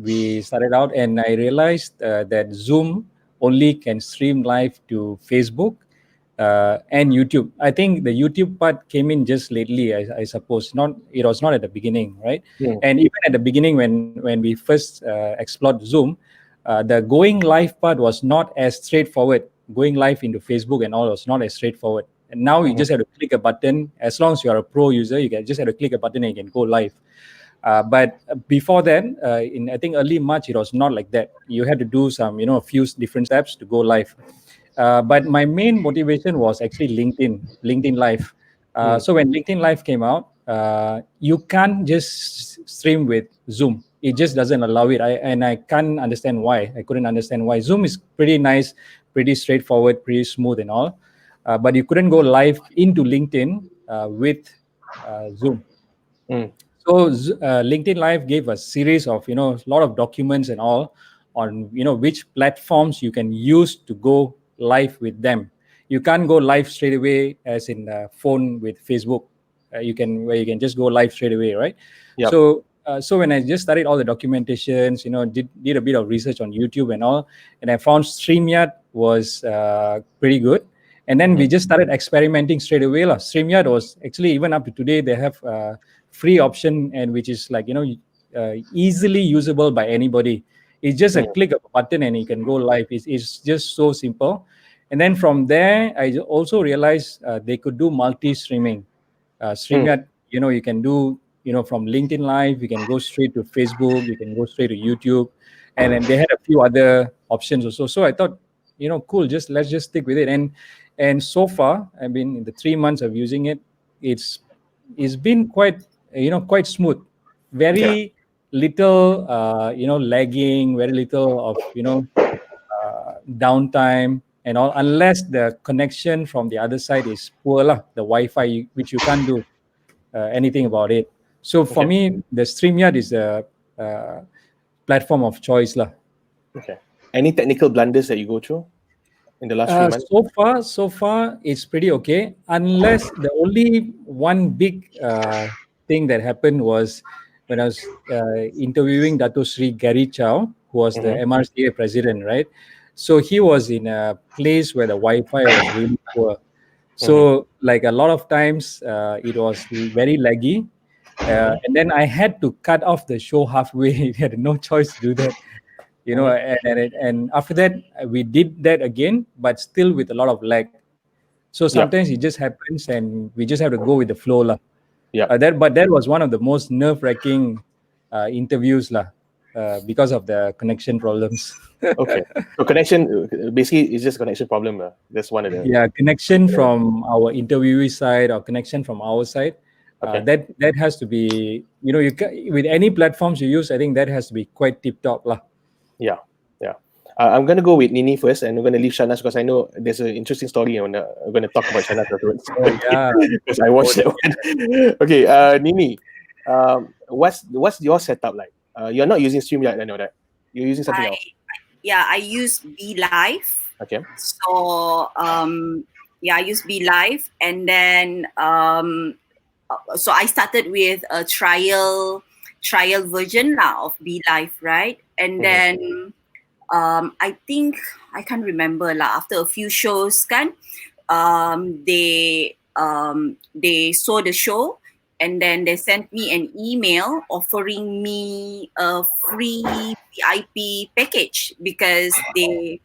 we started out, and I realized that Zoom only can stream live to Facebook and YouTube. I think the YouTube part came in just lately, I suppose. It was not at the beginning, right? And even at the beginning, when we first explored Zoom, the going live part was not as straightforward. Going live into Facebook and all was not as straightforward. And now you just have to click a button. As long as you are a pro user, you can just have to click a button and you can go live. But before then, in I think early March, it was not like that. You had to do some, a few different steps to go live. But my main motivation was actually LinkedIn Live. So when LinkedIn Live came out, you can't just stream with Zoom. It just doesn't allow it. I can't understand why. I couldn't understand why. Zoom is pretty nice, pretty straightforward, pretty smooth and all. But you couldn't go live into LinkedIn with Zoom. So LinkedIn Live gave a series of, a lot of documents and all on, which platforms you can use to go live with them. You can't go live straight away as in phone with Facebook. Where you can just go live straight away, right? Yep. So when I just studied all the documentations, did a bit of research on YouTube and all, and I found StreamYard was pretty good. And then we just started experimenting straight away. StreamYard was actually, even up to today, they have a free option, and which is like, easily usable by anybody. It's just a click of a button and you can go live. It's just so simple. And then from there, I also realized they could do multi-streaming. StreamYard, you can do, from LinkedIn Live, you can go straight to Facebook, you can go straight to YouTube. And then they had a few other options also. So I thought, cool, let's just stick with it. And so far, I mean, in the 3 months of using it, it's it's been quite quite smooth. Very little lagging, very little of downtime and all, unless the connection from the other side is poor lah, the Wi-Fi, which you can't do anything about it. So for me, the StreamYard is a platform of choice lah. Okay. Any technical blunders that you go through in the last 3 months? So far, it's pretty okay. Unless the only one big thing that happened was when I was interviewing Dato Sri Gary Chow, who was the MRCA president, right? So he was in a place where the Wi-Fi was really poor. So like a lot of times, it was very laggy. And then I had to cut off the show halfway. I had no choice to do that. And after that we did that again, but still with a lot of lag. So sometimes it just happens, and we just have to go with the flow lah. But that was one of the most nerve-wracking interviews lah, because of the connection problems. Okay, so connection basically is just connection problem. That's one of the connection from our interviewee side or connection from our side. That has to be, with any platforms you use, I think that has to be quite tip top lah. Yeah. I'm going to go with Niney first, and I'm going to leave Shahnaz because I know there's an interesting story. I'm going to talk about Shahnaz afterwards. Because I watched that one. Okay, Niney, what's your setup like? You're not using StreamYard, I know that. You're using something else. Yeah, I use Be Live. Okay. So I use Be Live, and then so I started with a trial version now of Be Live, right? And then I think I can't remember lah. After a few shows, they saw the show, and then they sent me an email offering me a free VIP package because they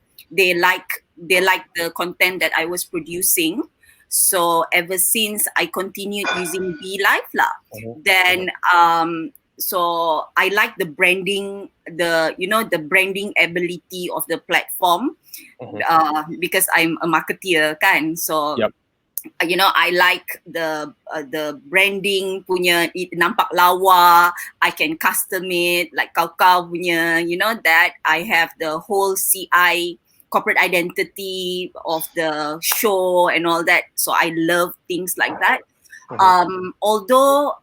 like the content that I was producing. So ever since I continued using Be Live lah, then so I like the branding, the branding ability of the platform, because I'm a marketer kan. So I like the branding punya, nampak lawa. I can custom it like kau punya, that I have the whole CI corporate identity of the show and all that. So I love things like that. Although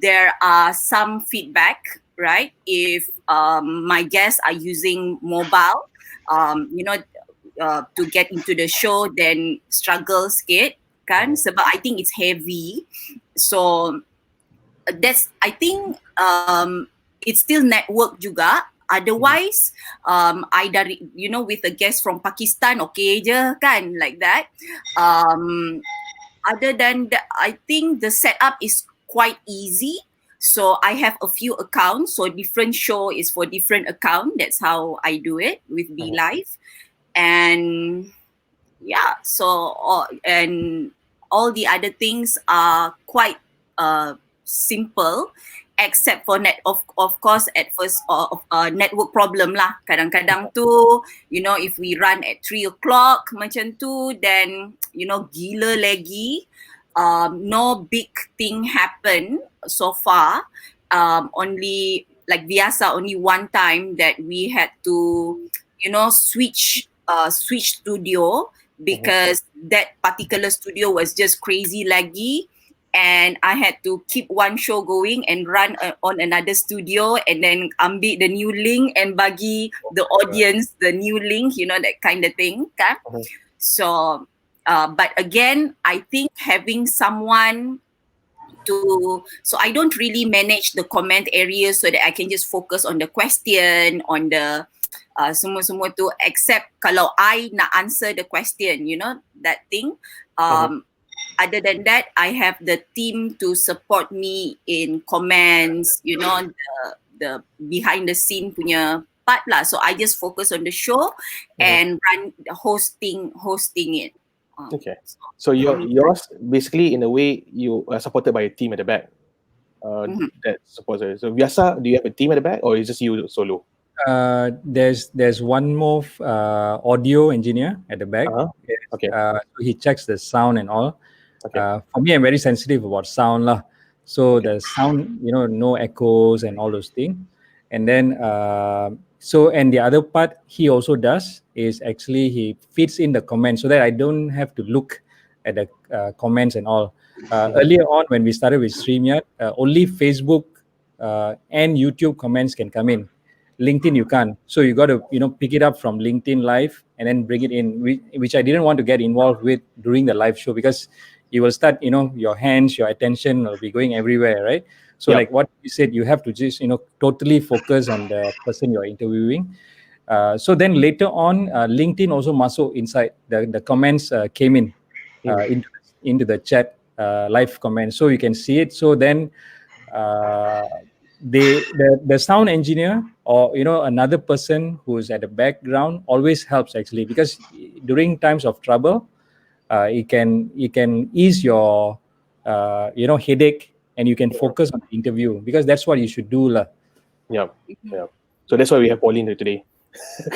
there are some feedback, right? If my guests are using mobile, to get into the show, then struggle sikit kan, sebab I think it's heavy. So that's, I think it's still network juga. Otherwise, I dari, with a guest from Pakistan, okay je kan, like that. Other than that, I think the setup is quite easy. So I have a few accounts, so different show is for different account. That's how I do it with Be Live. And so and all the other things are quite simple, except for of course at first network problem lah. Kadang-kadang tu, if we run at 3 o'clock macam tu, then gila lagi. No big thing happen so far. Only like Vyasa, only one time that we had to switch studio because that particular studio was just crazy laggy, and I had to keep one show going and run on another studio, and then ambil the new link and bagi the audience the new link, that kind of thing kan? So but again, I think having someone so I don't really manage the comment area so that I can just focus on the question, on the semua tu, except kalau I nak answer the question, that thing. Other than that, I have the team to support me in comments, the behind the scene punya part lah. So I just focus on the show and run the hosting it. Okay, so yours basically, in a way, you are supported by a team at the back. That supports it. So Vyasa, do you have a team at the back, or is just you solo? There's one more audio engineer at the back. Okay. He checks the sound and all. For me, I'm very sensitive about sound lah. So the sound, no echoes and all those things. And then, and the other part he also does is actually he feeds in the comments so that I don't have to look at the comments and all. Earlier on, when we started with StreamYard, only Facebook and YouTube comments can come in. LinkedIn you can't. So you got to pick it up from LinkedIn Live and then bring it in, which I didn't want to get involved with during the live show because you will start, your hands, your attention will be going everywhere, right? So like what you said, you have to just totally focus on the person you're interviewing. So then later on, LinkedIn also masuk inside. The comments came in into the chat live comments, so you can see it. So then the sound engineer or another person who's at the background always helps actually, because during times of trouble it can ease your headache and you can focus on the interview, because that's what you should do lah. Yeah. So that's why we have Pauline here today.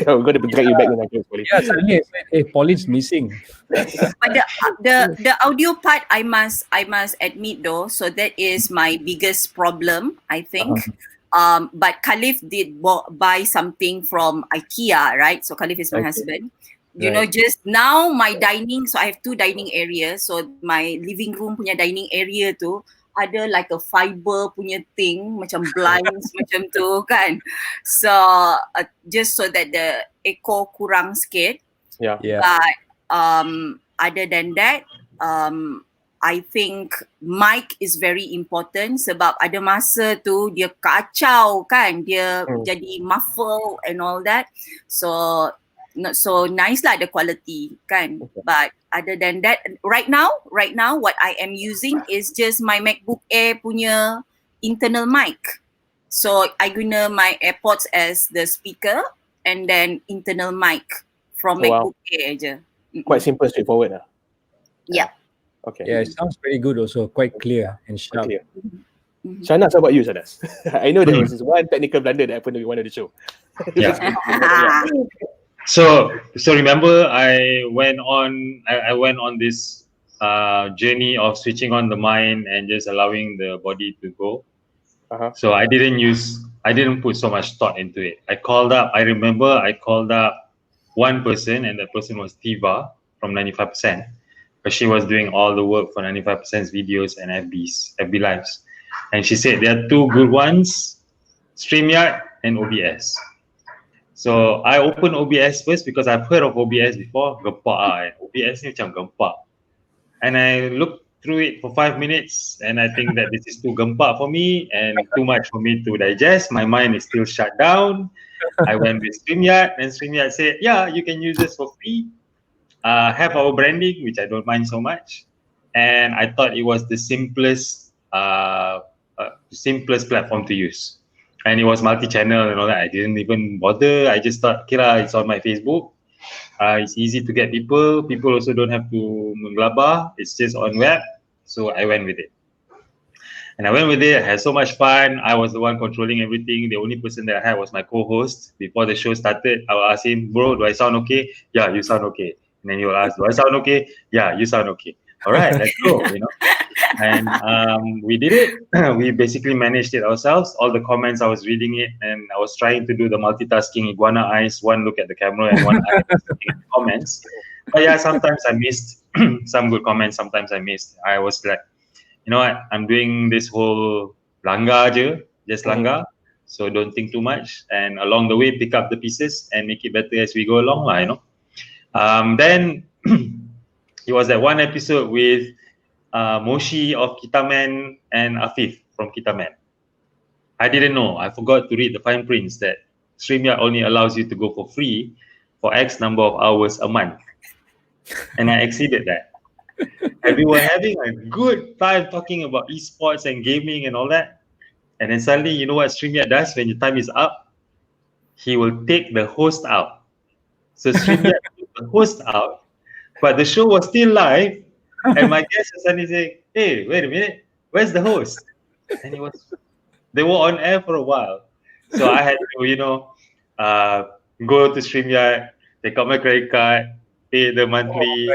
We're going to drag you back in again, Pauline. Yeah, suddenly I said, hey, Pauline's missing. But the audio part, I must admit though, so that is my biggest problem, I think. But Khalif did buy something from IKEA, right? So Khalif is my husband. You know, just now my dining, so I have 2 dining areas. So my living room punya dining area tu ada like a fiber punya thing, macam blinds macam tu kan. So just so that the echo kurang sikit. Yeah. But other than that, I think mic is very important sebab ada masa tu dia kacau kan, dia jadi muffle and all that. So not so nice lah the quality kan. But other than that, right now what I am using is just my MacBook Air punya internal mic. So I guna my AirPods as the speaker and then internal mic from MacBook Air je. Quite simple, straightforward lah. Yeah. Okay. Yeah, it sounds very good also, quite clear and sharp. Shahnaz, how about you, Shahnaz? I know there was this one technical blunder that happened to one of the show. So remember, I went on this journey of switching on the mind and just allowing the body to go. So I didn't put so much thought into it. I remember I called up one person, and that person was Tiva from 95%, but she was doing all the work for 95%'s videos and FB lives. And she said there are 2 good ones, StreamYard and OBS. So I opened OBS first because I've heard of OBS before. Gempak OBS ni macam gempak. And I looked through it for 5 minutes and I think that this is too gempak for me and too much for me to digest. My mind is still shut down. I went with StreamYard and StreamYard said, yeah, you can use this for free. Have our branding, which I don't mind so much. And I thought it was the simplest platform to use. And it was multi-channel and all that. I didn't even bother. I just thought, okay lah, it's on my Facebook. It's easy to get people. People also don't have to menggelabah. It's just on web. So I went with it. And I went with it. I had so much fun. I was the one controlling everything. The only person that I had was my co-host. Before the show started, I will ask him, bro, do I sound okay? Yeah, you sound okay. And then he will ask, do I sound okay? Yeah, you sound okay. All right, let's go, And we did it. We basically managed it ourselves. All the comments, I was reading it, and I was trying to do the multitasking iguana eyes, one look at the camera and one eye looking at the comments. But yeah, sometimes I missed some good comments, sometimes I missed. I was like, you know what, I'm doing this whole langgar je, just langgar. So don't think too much. And along the way, pick up the pieces and make it better as we go along, Then it was that one episode with Moshi of Kitaman and Afif from Kitaman. I didn't know. I forgot to read the fine prints that StreamYard only allows you to go for free for X number of hours a month. And I exceeded that. And we were having a good time talking about esports and gaming and all that. And then suddenly, you know what StreamYard does when your time is up? He will take the host out. So StreamYard took the host out, but the show was still live. And my guest was suddenly saying, hey, wait a minute, where's the host? And they were on air for a while. So I had to, go to StreamYard, take out my credit card, pay the monthly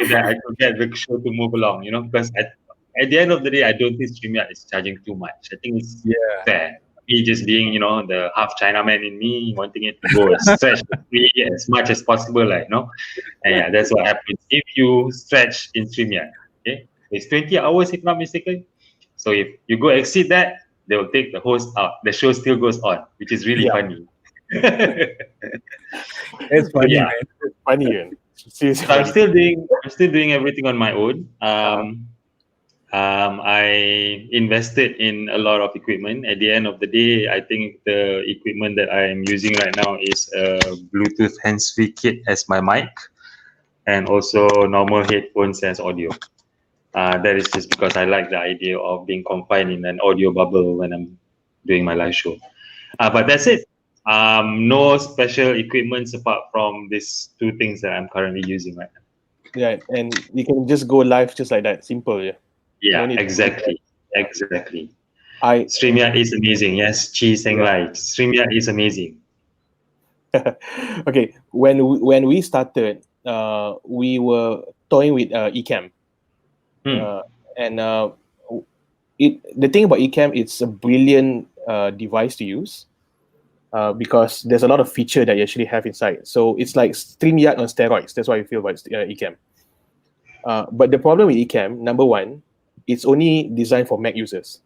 so that I could get the show to move along, you know, because at the end of the day, I don't think StreamYard is charging too much. I think it's fair. Me just being, you know, the half Chinaman in me, wanting it to go stretch free as much as possible, like, you know. And yeah, that's what happens if you stretch in StreamYard. Okay, it's 20 hours if not mistaken. So if you go exceed that, they will take the host out. The show still goes on, which is really funny. It's funny, Yeah. man. It's funny, man. Seriously So I'm funny. still doing everything on my own. I invested in a lot of equipment. At the end of the day, I think the equipment that I am using right now is a Bluetooth hands-free kit as my mic, and also normal headphones as audio. That is just because I like the idea of being confined in an audio bubble when I'm doing my live show. But that's it. No special equipment apart from these two things that I'm currently using right now. Yeah, and you can just go live just like that. Simple, yeah. Yeah, No need to- exactly. StreamYard is amazing. Yes, Chi saying like StreamYard is amazing. Okay, when we started, we were toying with Ecamm, and the thing about Ecamm, it's a brilliant device to use because there's a lot of feature that you actually have inside. So it's like StreamYard on steroids. That's what I feel about Ecamm. But the problem with Ecamm, number one, it's only designed for Mac users.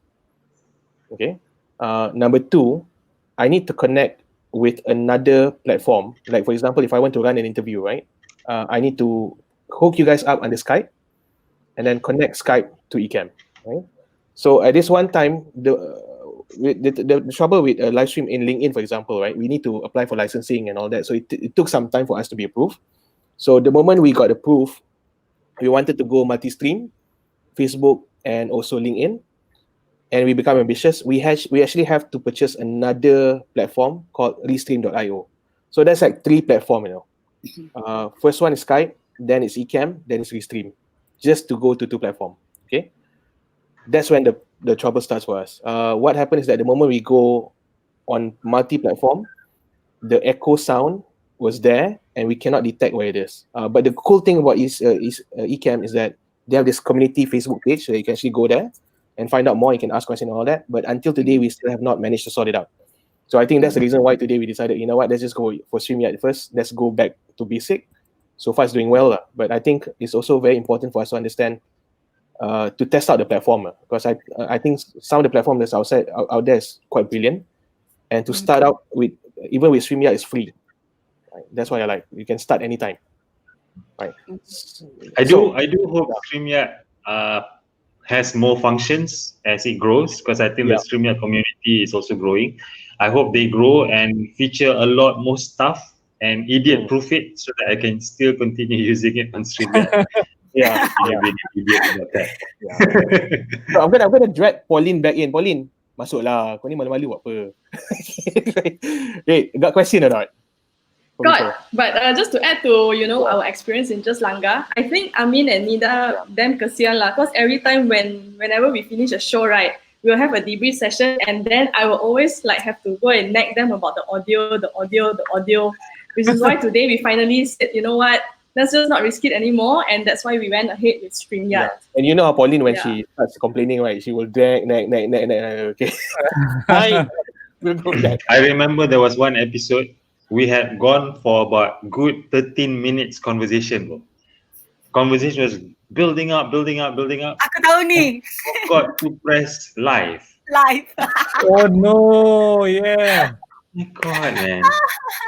Okay. Number two, I need to connect with another platform. Like for example, if I want to run an interview, right? I need to hook you guys up under Skype, and then connect Skype to Ecamm. Right. So at this one time, the trouble with a live stream in LinkedIn, for example, right? We need to apply for licensing and all that. So it took some time for us to be approved. So the moment we got approved, we wanted to go multi-stream, Facebook and also LinkedIn, and we become ambitious. We actually have to purchase another platform called Restream.io. So that's like 3 platforms, you know. First one is Skype, then it's Ecamm, then it's Restream, just to go to 2 platforms. Okay, that's when the trouble starts for us. What happens is that the moment we go on multi-platform, the echo sound was there, and we cannot detect where it is. But the cool thing about Ecamm is that they have this community Facebook page, so you can actually go there and find out more. You can ask questions and all that. But until today, we still have not managed to sort it out. So I think that's the reason why today we decided, you know what, let's just go for StreamYard first. Let's go back to basic. So far, it's doing well, but I think it's also very important for us to understand to test out the platform, because I think some of the platform that's out there is quite brilliant. And to start out with, even with StreamYard, is free. Right? That's why I like. You can start anytime. Right. I do hope StreamYard has more functions as it grows, because I think the StreamYard community is also growing. I hope they grow and feature a lot more stuff and idiot-proof it so that I can still continue using it on StreamYard. Being an idiot about that. So I'm gonna drag Pauline back in. Pauline, masuklah. Kau ni malu-malu buat apa? Hey, got question or not? Got, but just to add to our experience in Just Langgar, I think Amin and Nida damn kesian lah, because every time whenever we finish a show, right, we'll have a debrief session, and then I will always like have to go and nag them about the audio, which is why today we finally said, you know what, let's just not risk it anymore, and that's why we went ahead with StreamYard. And you know how Pauline, when she starts complaining, right, she will nag. Okay. I remember there was one episode we had gone for about good 13 minutes conversation, bro. Conversation was building up. Aku tahu ni. Got to press live. Oh no, yeah. Oh my God, man.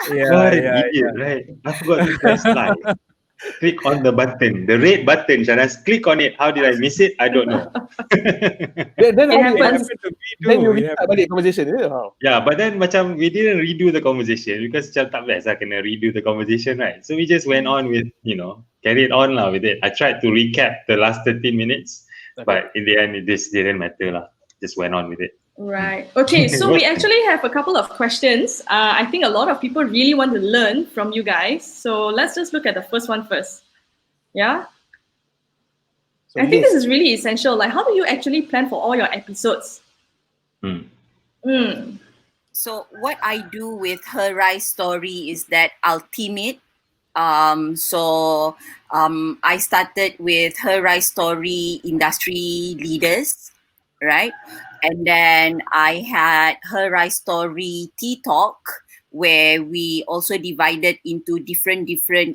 Yeah, What an idiot, right? I forgot to press live. Click on the button, the red button, Shahnaz. Click on it. How did I miss it? I don't know. Then it happens. Then you restart balik conversation, is it? How? Yeah, but then macam we didn't redo the conversation because macam tak best lah kena redo the conversation, right? So we just went on with, carried on lah with it. I tried to recap the last 13 minutes, but in the end, it just didn't matter lah. Just went on with it. Right. Okay, so we actually have a couple of questions. I think a lot of people really want to learn from you guys. So let's just look at the first one first. Yeah? So I think this is really essential. Like, how do you actually plan for all your episodes? So what I do with Her Rise Story is that I'll theme it. I started with Her Rise Story industry leaders, right? And then I had Her Rise Story Tea Talk, where we also divided into different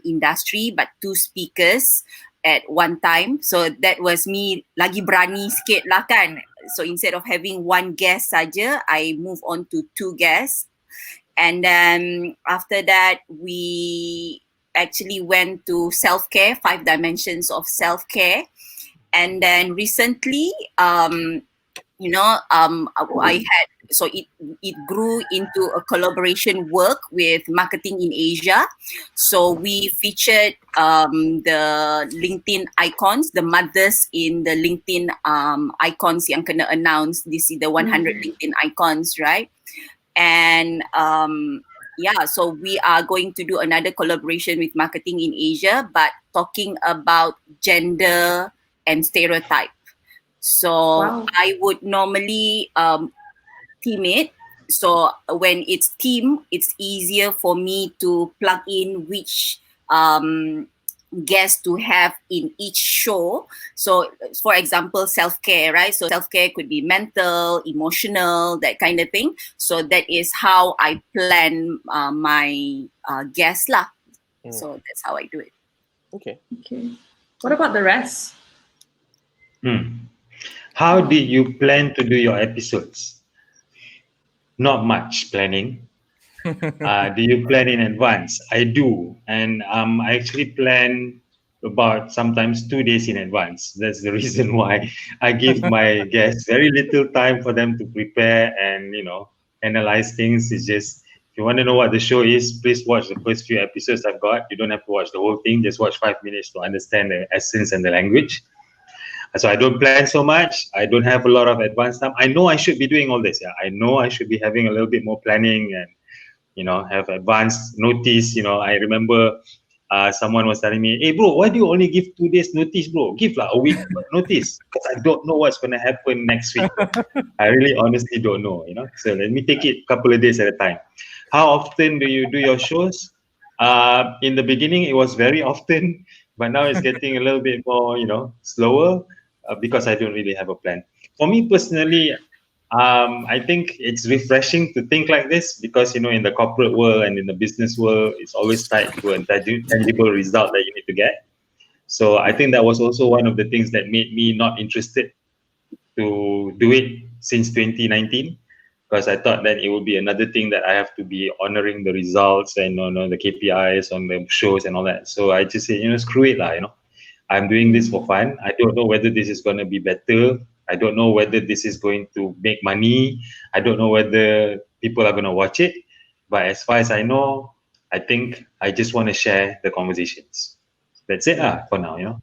industry, but 2 speakers at one time. So that was me lagi berani sikit lah kan. So instead of having 1 guest saja, I move on to 2 guests. And then after that, we actually went to self-care, 5 dimensions of self-care. And then recently, I had, so it grew into a collaboration work with Marketing.Asia. So we featured the LinkedIn icons, the mothers in the LinkedIn icons yang kena announce. This is the 100 LinkedIn icons, right? And so we are going to do another collaboration with Marketing.Asia, but talking about gender and stereotype. So I would normally team it. So when it's team, it's easier for me to plug in which guests to have in each show. So for example, self-care, right? So self-care could be mental, emotional, that kind of thing. So that is how I plan my guests lah. So that's how I do it. Okay. What about the rest? How did you plan to do your episodes? Not much planning. Do you plan in advance? I do, and I actually plan about sometimes 2 days in advance. That's the reason why I give my guests very little time for them to prepare and analyze things. It's just, if you want to know what the show is, please watch the first few episodes I've got. You don't have to watch the whole thing. Just watch 5 minutes to understand the essence and the language. So I don't plan so much. I don't have a lot of advance time. I know I should be doing all this. Yeah, I know I should be having a little bit more planning and have advanced notice. I remember someone was telling me, "Hey bro, why do you only give 2 days notice, bro? Give like a week notice, because I don't know what's gonna happen next week. I really honestly don't know, So let me take it a couple of days at a time." How often do you do your shows? In the beginning, it was very often, but now it's getting a little bit more, slower because I don't really have a plan. For me personally, I think it's refreshing to think like this because, in the corporate world and in the business world, it's always tied to a tangible result that you need to get. So I think that was also one of the things that made me not interested to do it since 2019, because I thought that it would be another thing that I have to be honoring the results and the KPIs on the shows and all that. So I just said, screw it lah, I'm doing this for fun. I don't know whether this is going to be better. I don't know whether this is going to make money. I don't know whether people are going to watch it. But as far as I know, I think I just want to share the conversations. That's it for now,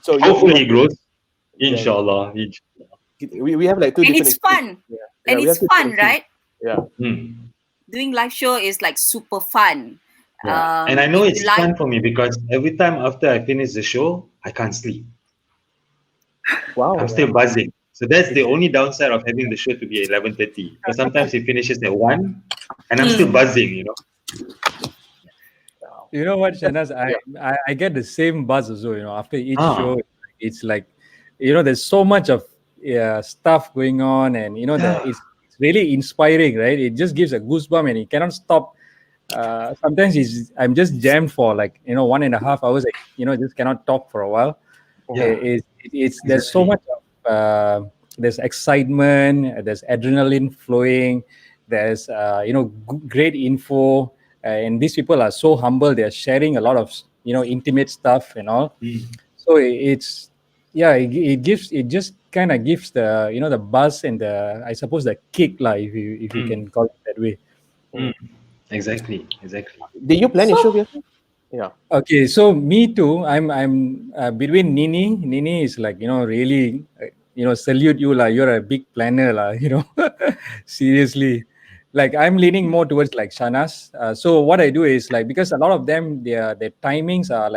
So hopefully it grows. Inshallah. We have like 2 and different. it's fun. And it's fun, right? Yeah. Doing live show is like super fun. Yeah. And I know it's fun for me because every time after I finish the show, I can't sleep. Wow. I'm still buzzing. So that's the only downside of having the show to be 11:30. Because sometimes it finishes at 1 and I'm still buzzing, You know what, Shahnaz? I get the same buzz also, after each show. It's like, there's so much of stuff going on, and it's really inspiring, right? It just gives a goosebump and you cannot stop. Sometimes I'm just jammed for 1.5 hours. Just cannot talk for a while. There's so much of there's excitement, there's adrenaline flowing, there's great info, and these people are so humble. They're sharing a lot of intimate stuff and all. So it just kind of gives the the buzz and the, I suppose, the kick, if you can call it that way. Exactly. Did you plan your show? Yeah. Okay, so me too. I'm between Niney. Niney is really salute you lah. You're a big planner lah. Seriously. I'm leaning more towards Shahnaz. So what I do is because a lot of them their timings are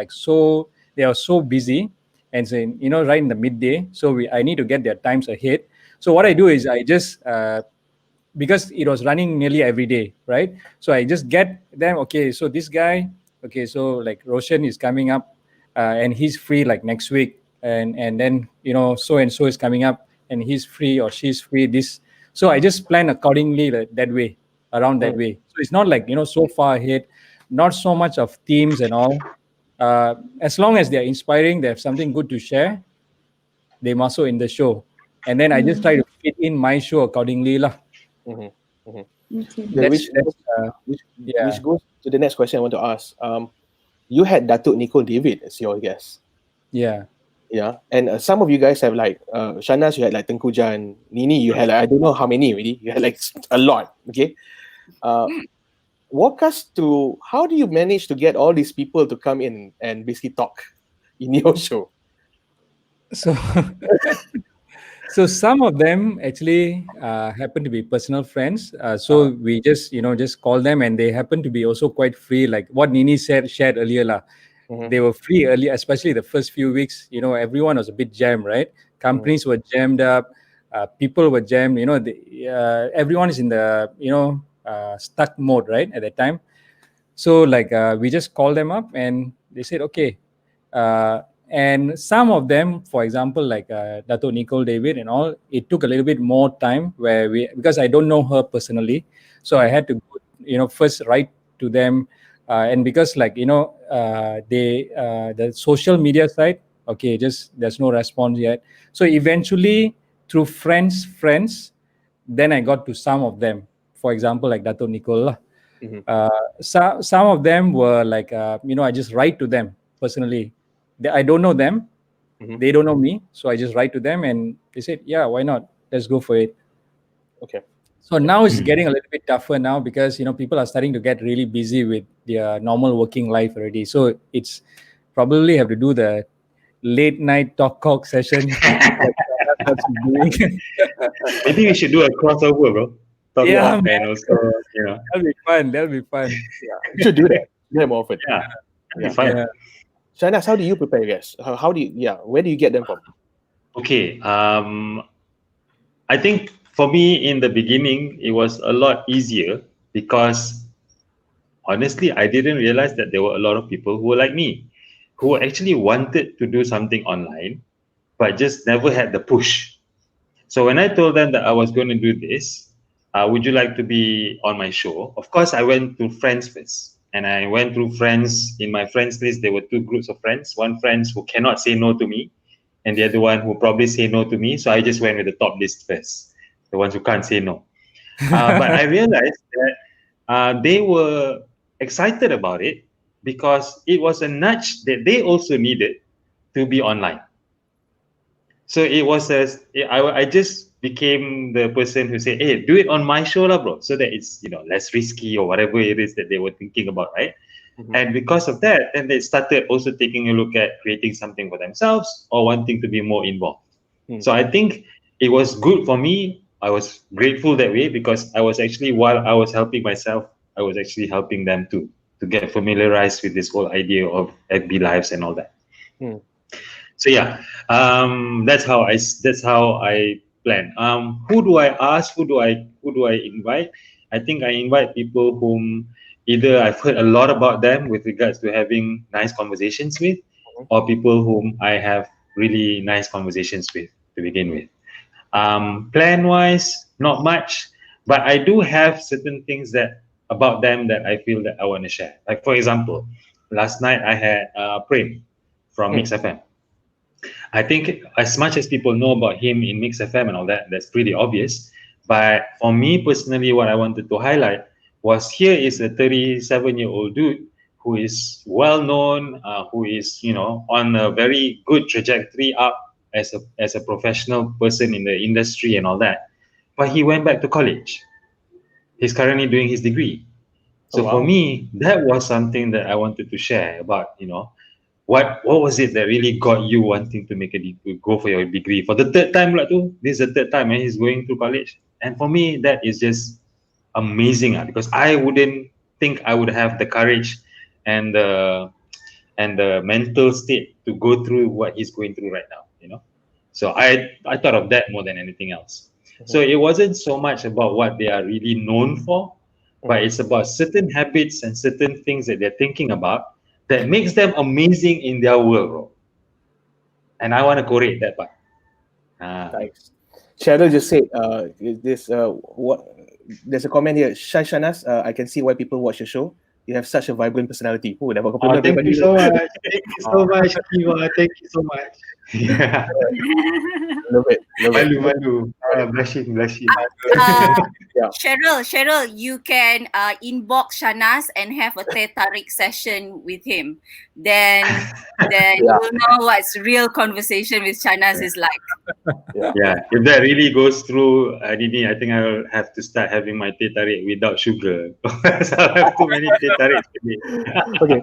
they are so busy, and so right in the midday. So I need to get their times ahead. So what I do is I just because it was running nearly every day, right? So I just get them, okay, so this guy okay, so like Roshan is coming up and he's free like next week, and then so and so is coming up and he's free or she's free this. So I just plan accordingly that way, around that way. So it's not like so far ahead, not so much of themes and all. As long as they're inspiring, they have something good to share, they muscle in the show, and then I just try to fit in my show accordingly lah. Mhm, mhm. Okay. Yeah, which goes to the next question I want to ask. You had Datuk Nicole David as your guest. Yeah. Yeah, and some of you guys have like Shahnaz, you had like Tengku Jan, Niney, you had like, I don't know how many already. You had like a lot. Okay, walk us through how do you manage to get all these people to come in and basically talk in your show? So, so some of them actually happen to be personal friends. So we just just call them, and they happen to be also quite free. Like what Niney shared earlier lah. They were free early, especially the first few weeks. Everyone was a bit jammed, right? Companies were jammed up, people were jammed. Everyone is in the stuck mode, right, at that time. So like we just called them up, and they said okay. And some of them, for example, like Dato' Nicole David and all, it took a little bit more time because I don't know her personally, so I had to go, first write to them. And because like the social media side, okay, just there's no response yet. So eventually through friends, then I got to some of them. For example, like Dato' Nicole. Some of them were like I just write to them personally. I don't know them, they don't know me, so I just write to them, and they said, yeah, why not? Let's go for it. Okay. So now it's getting a little bit tougher now because people are starting to get really busy with their normal working life already. So it's probably have to do the late night talk session. Maybe we should do a crossover, bro. Yeah, and also that'll be fun. Yeah, you should do that. Do that more often. Yeah, that'd be fun. Yeah. Shahnaz, how do you prepare guests? How do you? Yeah, where do you get them from? Okay. I think for me in the beginning it was a lot easier because honestly I didn't realize that there were a lot of people who were like me, who actually wanted to do something online, but just never had the push. So when I told them that I was going to do this, would you like to be on my show? Of course, I went to friends first. And I went through friends. In my friends list, there were two groups of friends. One friends who cannot say no to me, and the other one who probably say no to me. So I just went with the top list first, the ones who can't say no. But I realized that they were excited about it because it was a nudge that they also needed to be online. So it was I just became the person who said, hey, do it on my show lah, bro, so that it's less risky or whatever it is that they were thinking about, right? And because of that, then they started also taking a look at creating something for themselves or wanting to be more involved. So I think it was good for me. I was grateful that way because I was actually, while I was helping myself, I was actually helping them to get familiarized with this whole idea of FB lives and all that. So yeah, that's how I plan. Who do I ask? Who do I invite? I think I invite people whom either I've heard a lot about them with regards to having nice conversations with, or people whom I have really nice conversations with to begin with. Plan wise, not much, but I do have certain things about them that I feel that I want to share. Like for example, last night I had Prem from Mix FM. I think as much as people know about him in Mix FM and all that, that's pretty obvious. But for me personally, what I wanted to highlight was here is a 37-year-old dude who is well known, who is on a very good trajectory up as a professional person in the industry and all that. But he went back to college. He's currently doing his degree. So for me, that was something that I wanted to share about, what was it that really got you wanting to go for your degree for the third time? This is the third time he's going to college. And for me, that is just amazing because I wouldn't think I would have the courage and the mental state to go through what he's going through right now, So I thought of that more than anything else. So it wasn't so much about what they are really known for, but it's about certain habits and certain things that they're thinking about that makes them amazing in their world, bro. And I want to correct that part. Thanks. Cheryl just said, what? There's a comment here. Shahnaz, I can see why people watch the show. You have such a vibrant personality. Oh, dapat compliment Thank daripada you so much. Thank you so much, Kiwa. Thank you so much. Yeah. Love it. Malu. Blushing. Cheryl, you can inbox Shahnaz and have a teh tarik session with him. Then you will know what's real conversation with Shahnaz is like. Yeah, if that really goes through, Niney, I think I will have to start having my teh tarik without sugar. I'll have too many teh tarik today. Okay,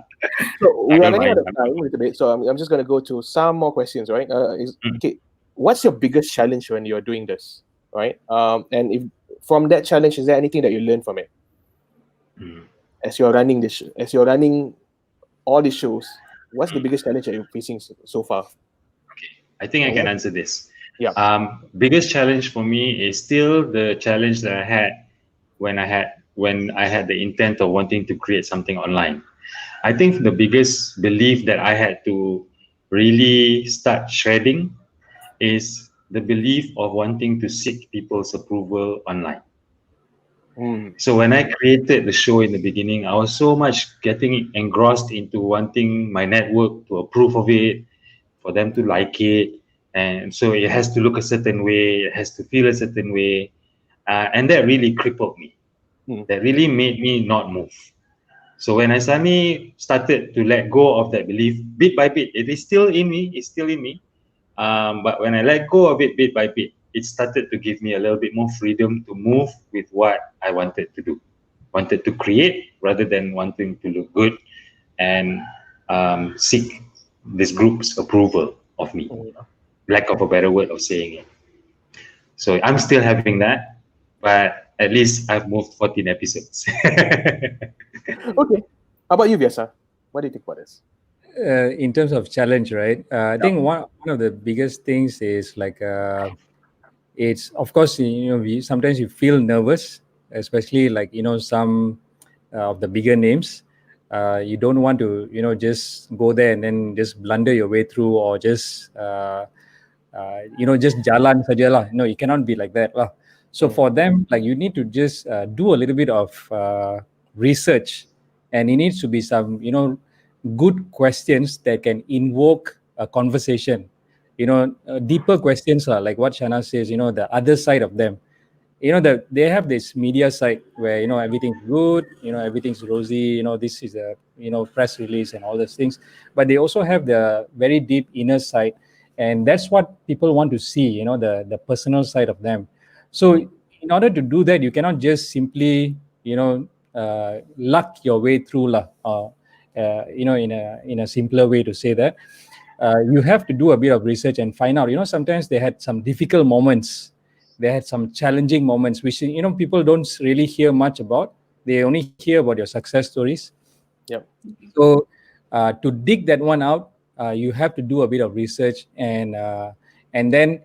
so we are running out of time a little bit, so I'm just going to go to some more questions, right? Okay, what's your biggest challenge when you're doing this, right? And if from that challenge, is there anything that you learn from it? As you're running all these shows, what's the biggest challenge that you're facing so far? I think I can answer this. Yeah. Biggest challenge for me is still the challenge that I had when I had the intent of wanting to create something online. I think the biggest belief that I had to really start shredding is the belief of wanting to seek people's approval online. So when I created the show in the beginning, I was so much getting engrossed into wanting my network to approve of it, for them to like it. And so it has to look a certain way, it has to feel a certain way. And that really crippled me. That really made me not move. So when I suddenly started to let go of that belief, bit by bit, it is still in me, but when I let go of it bit by bit, it started to give me a little bit more freedom to move with what I wanted to do. Wanted to create rather than wanting to look good and seek this group's approval of me. Lack of a better word of saying it. So I'm still having that, but at least I've moved 14 episodes. Okay. How about you, Vyasa? What do you think about this? In terms of challenge, right? I think one of the biggest things is like it's, of course, sometimes you feel nervous, especially like some of the bigger names. You don't want to just go there and then just blunder your way through, or just just jalan saja lah. No, it cannot be like that lah. So for them, like, you need to just do a little bit of research, and it needs to be some good questions that can invoke a conversation. Deeper questions are like what Shahnaz says. The other side of them. That they have this media side where everything's good, everything's rosy. This is a press release and all those things. But they also have the very deep inner side, and that's what people want to see. The personal side of them. So in order to do that, you cannot just simply luck your way through lah. In a simpler way to say that, you have to do a bit of research and find out. Sometimes they had some difficult moments, they had some challenging moments, which people don't really hear much about. They only hear about your success stories. Yep. So to dig that one out, you have to do a bit of research, and then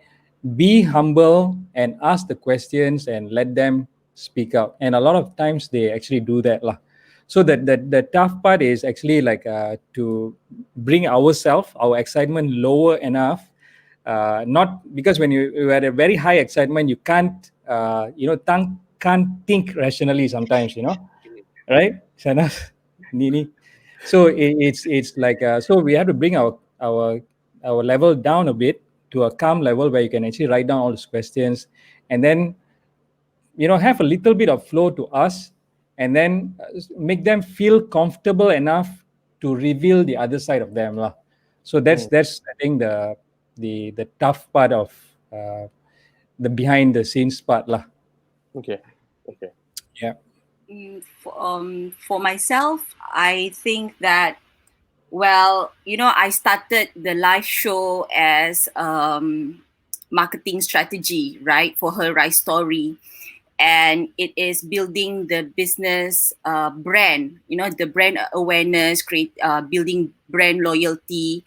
be humble and ask the questions and let them speak out. And a lot of times they actually do that lah. So the tough part is actually like to bring our excitement lower enough. Not because when you at a very high excitement, you can't can't think rationally sometimes, right, Shahnaz, Niney? So it's like so we have to bring our level down a bit to a calm level where you can actually write down all those questions, and then have a little bit of flow to us, and then make them feel comfortable enough to reveal the other side of them lah. So that's I think the tough part of the behind the scenes part lah. Okay. Yeah. For myself, I think that, well, I started the live show as marketing strategy, right, for Her Right Story. And it is building the business brand, the brand awareness, building brand loyalty.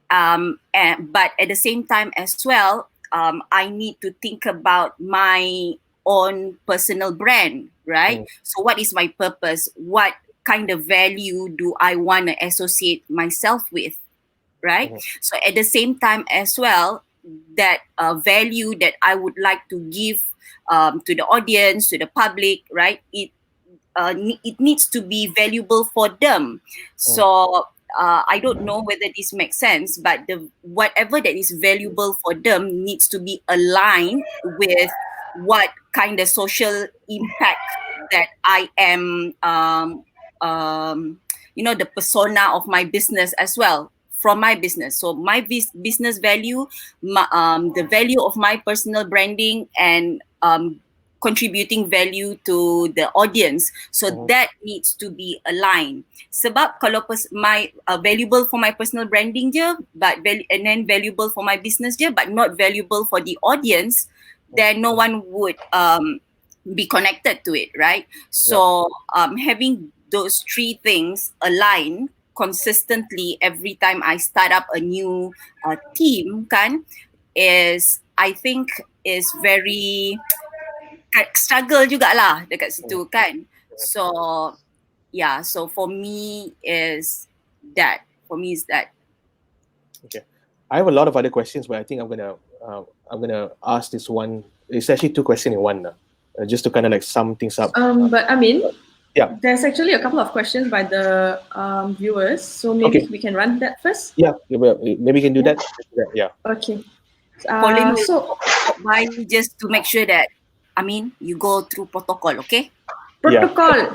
But at the same time as well, I need to think about my own personal brand, right? So what is my purpose? What kind of value do I want to associate myself with, right? So at the same time as well, that value that I would like to give to the audience, to the public, right? It needs to be valuable for them. So I don't know whether this makes sense, but whatever that is valuable for them needs to be aligned with what kind of social impact that I am, the persona of my business as well, from my business. So my business value, the value of my personal branding, and contributing value to the audience. So that needs to be aligned. Sebab kalau my valuable for my personal branding je, and then valuable for my business je, but not valuable for the audience, then no one would be connected to it, right? So having those three things aligned consistently every time I start up a new team, I think is very struggle jugalah dekat situ kan. So so for me is that. Okay, I have a lot of other questions, but I think I'm gonna ask this one. It's actually two questions in one, just to kind of like sum things up. But I mean, yeah, there's actually a couple of questions by the viewers, so maybe we can run that first. Yeah, maybe we can do that. Yeah. Okay. So just to make sure that you go through protocol, okay? Protocol.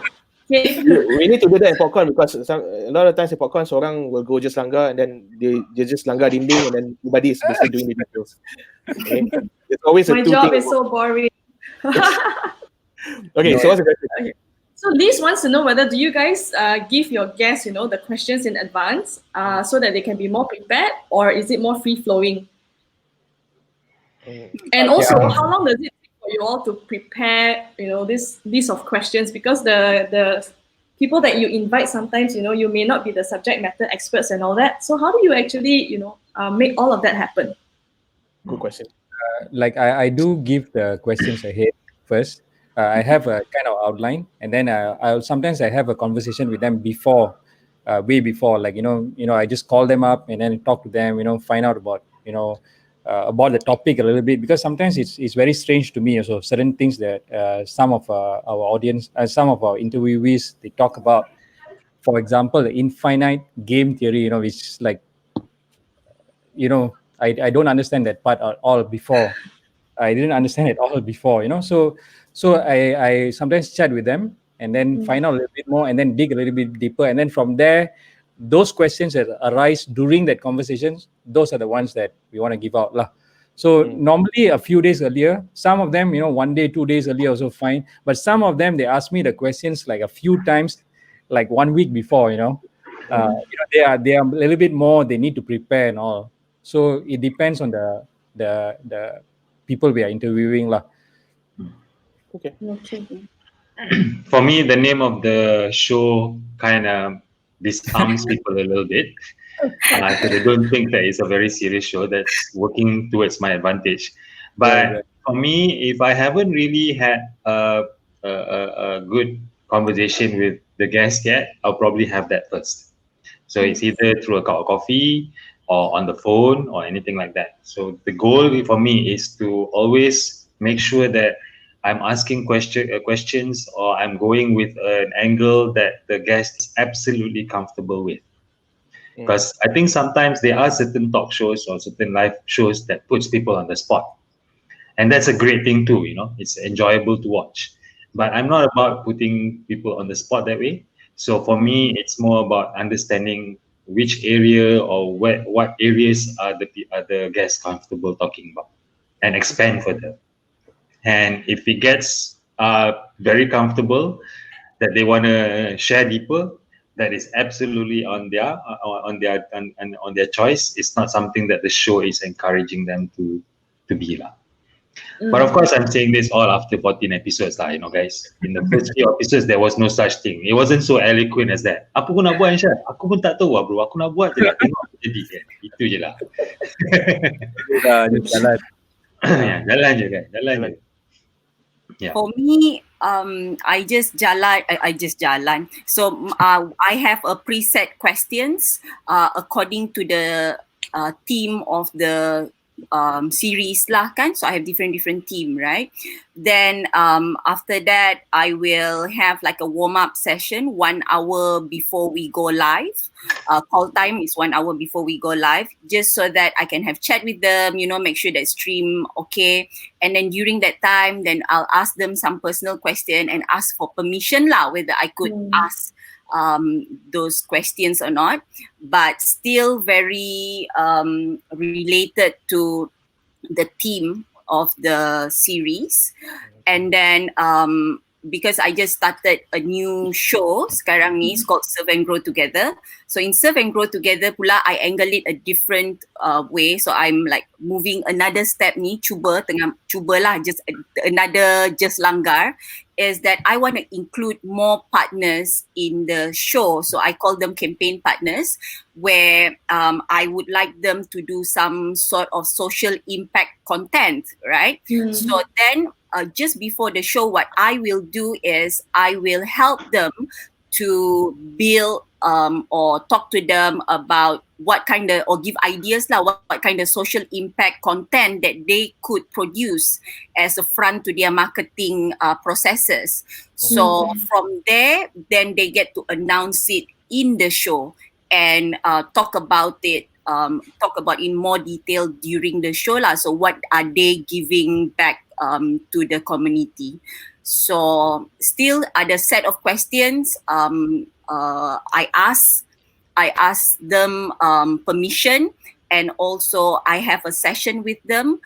Okay. We need to do that in PopCon because a lot of times in PopCon, seorang will go just langgar and then they just langgar dinding and then everybody is basically doing the details. Okay. It's always my job is so boring. Okay, so what's the question? Okay. So Liz wants to know whether do you guys give your guests, the questions in advance so that they can be more prepared, or is it more free flowing? And also, how long does it take for you all to prepare, this list of questions? Because the people that you invite sometimes, you may not be the subject matter experts and all that. So how do you actually, make all of that happen? Good question. Like I do give the questions ahead first. I have a kind of outline, and then I'll sometimes I have a conversation with them before, way before. Like I just call them up and then talk to them. Find out about about the topic a little bit, because sometimes it's very strange to me also, certain things that some of our audience, some of our interviewees, they talk about. For example, the infinite game theory, which is like, I don't understand that part at all before. I didn't understand it all before, so I sometimes chat with them and then find out a little bit more and then dig a little bit deeper, and then from there, those questions that arise during that conversation, those are the ones that we want to give out lah. So normally a few days earlier, some of them, 1 day, 2 days earlier also fine, but some of them, they ask me the questions like a few times, like 1 week before, they are a little bit more, they need to prepare and all. So it depends on the people we are interviewing lah. Okay. For me, the name of the show kind of disarms people a little bit. So they don't think that it's a very serious show that's working towards my advantage. But for me, if I haven't really had a good conversation with the guest yet, I'll probably have that first. So it's either through a cup of coffee or on the phone or anything like that. So the goal for me is to always make sure that I'm asking questions, or I'm going with an angle that the guest is absolutely comfortable with. Because I think sometimes there are certain talk shows or certain live shows that puts people on the spot. And that's a great thing too, it's enjoyable to watch. But I'm not about putting people on the spot that way. So for me, it's more about understanding which area or what areas are the guests comfortable talking about and expand further. And if it gets very comfortable that they want to share deeper, that is absolutely on their choice. It's not something that the show is encouraging them to be lah. But of course, I'm saying this all after 14 episodes lah, guys. In the first few episodes, there was no such thing. It wasn't so eloquent as that. Apa kau nak buat, Syed? Aku pun tak tahu lah, bro. Aku nak buat je lah. Tengok jadi kan. Itu je lah. Jalan. Jalan je kan. Jalan je. Yeah. For me, I just jalan. So I have a preset questions according to the theme of the series lah kan. So I have different team, right? Then after that, I will have like a warm up session 1 hour before we go live. Call time is 1 hour before we go live, just so that I can have chat with them, make sure that stream okay. And then during that time, then I'll ask them some personal question and ask for permission lah, whether I could ask those questions or not, but still very related to the theme of the series. And then because I just started a new show sekarang ni, it's called Serve and Grow Together. So in Serve and Grow Together pula, I angle it a different way. So I'm like moving another step ni, cuba lah, just another just langgar, is that I want to include more partners in the show. So I call them campaign partners, where I would like them to do some sort of social impact content, right? So then just before the show, what I will do is I will help them to build or talk to them about what kind of, or give ideas lah, what kind of social impact content that they could produce as a front to their marketing processes. So from there, then they get to announce it in the show and talk about it, talk about in more detail during the show lah. So what are they giving back to the community? So still ada set of questions. I ask them permission, and also I have a session with them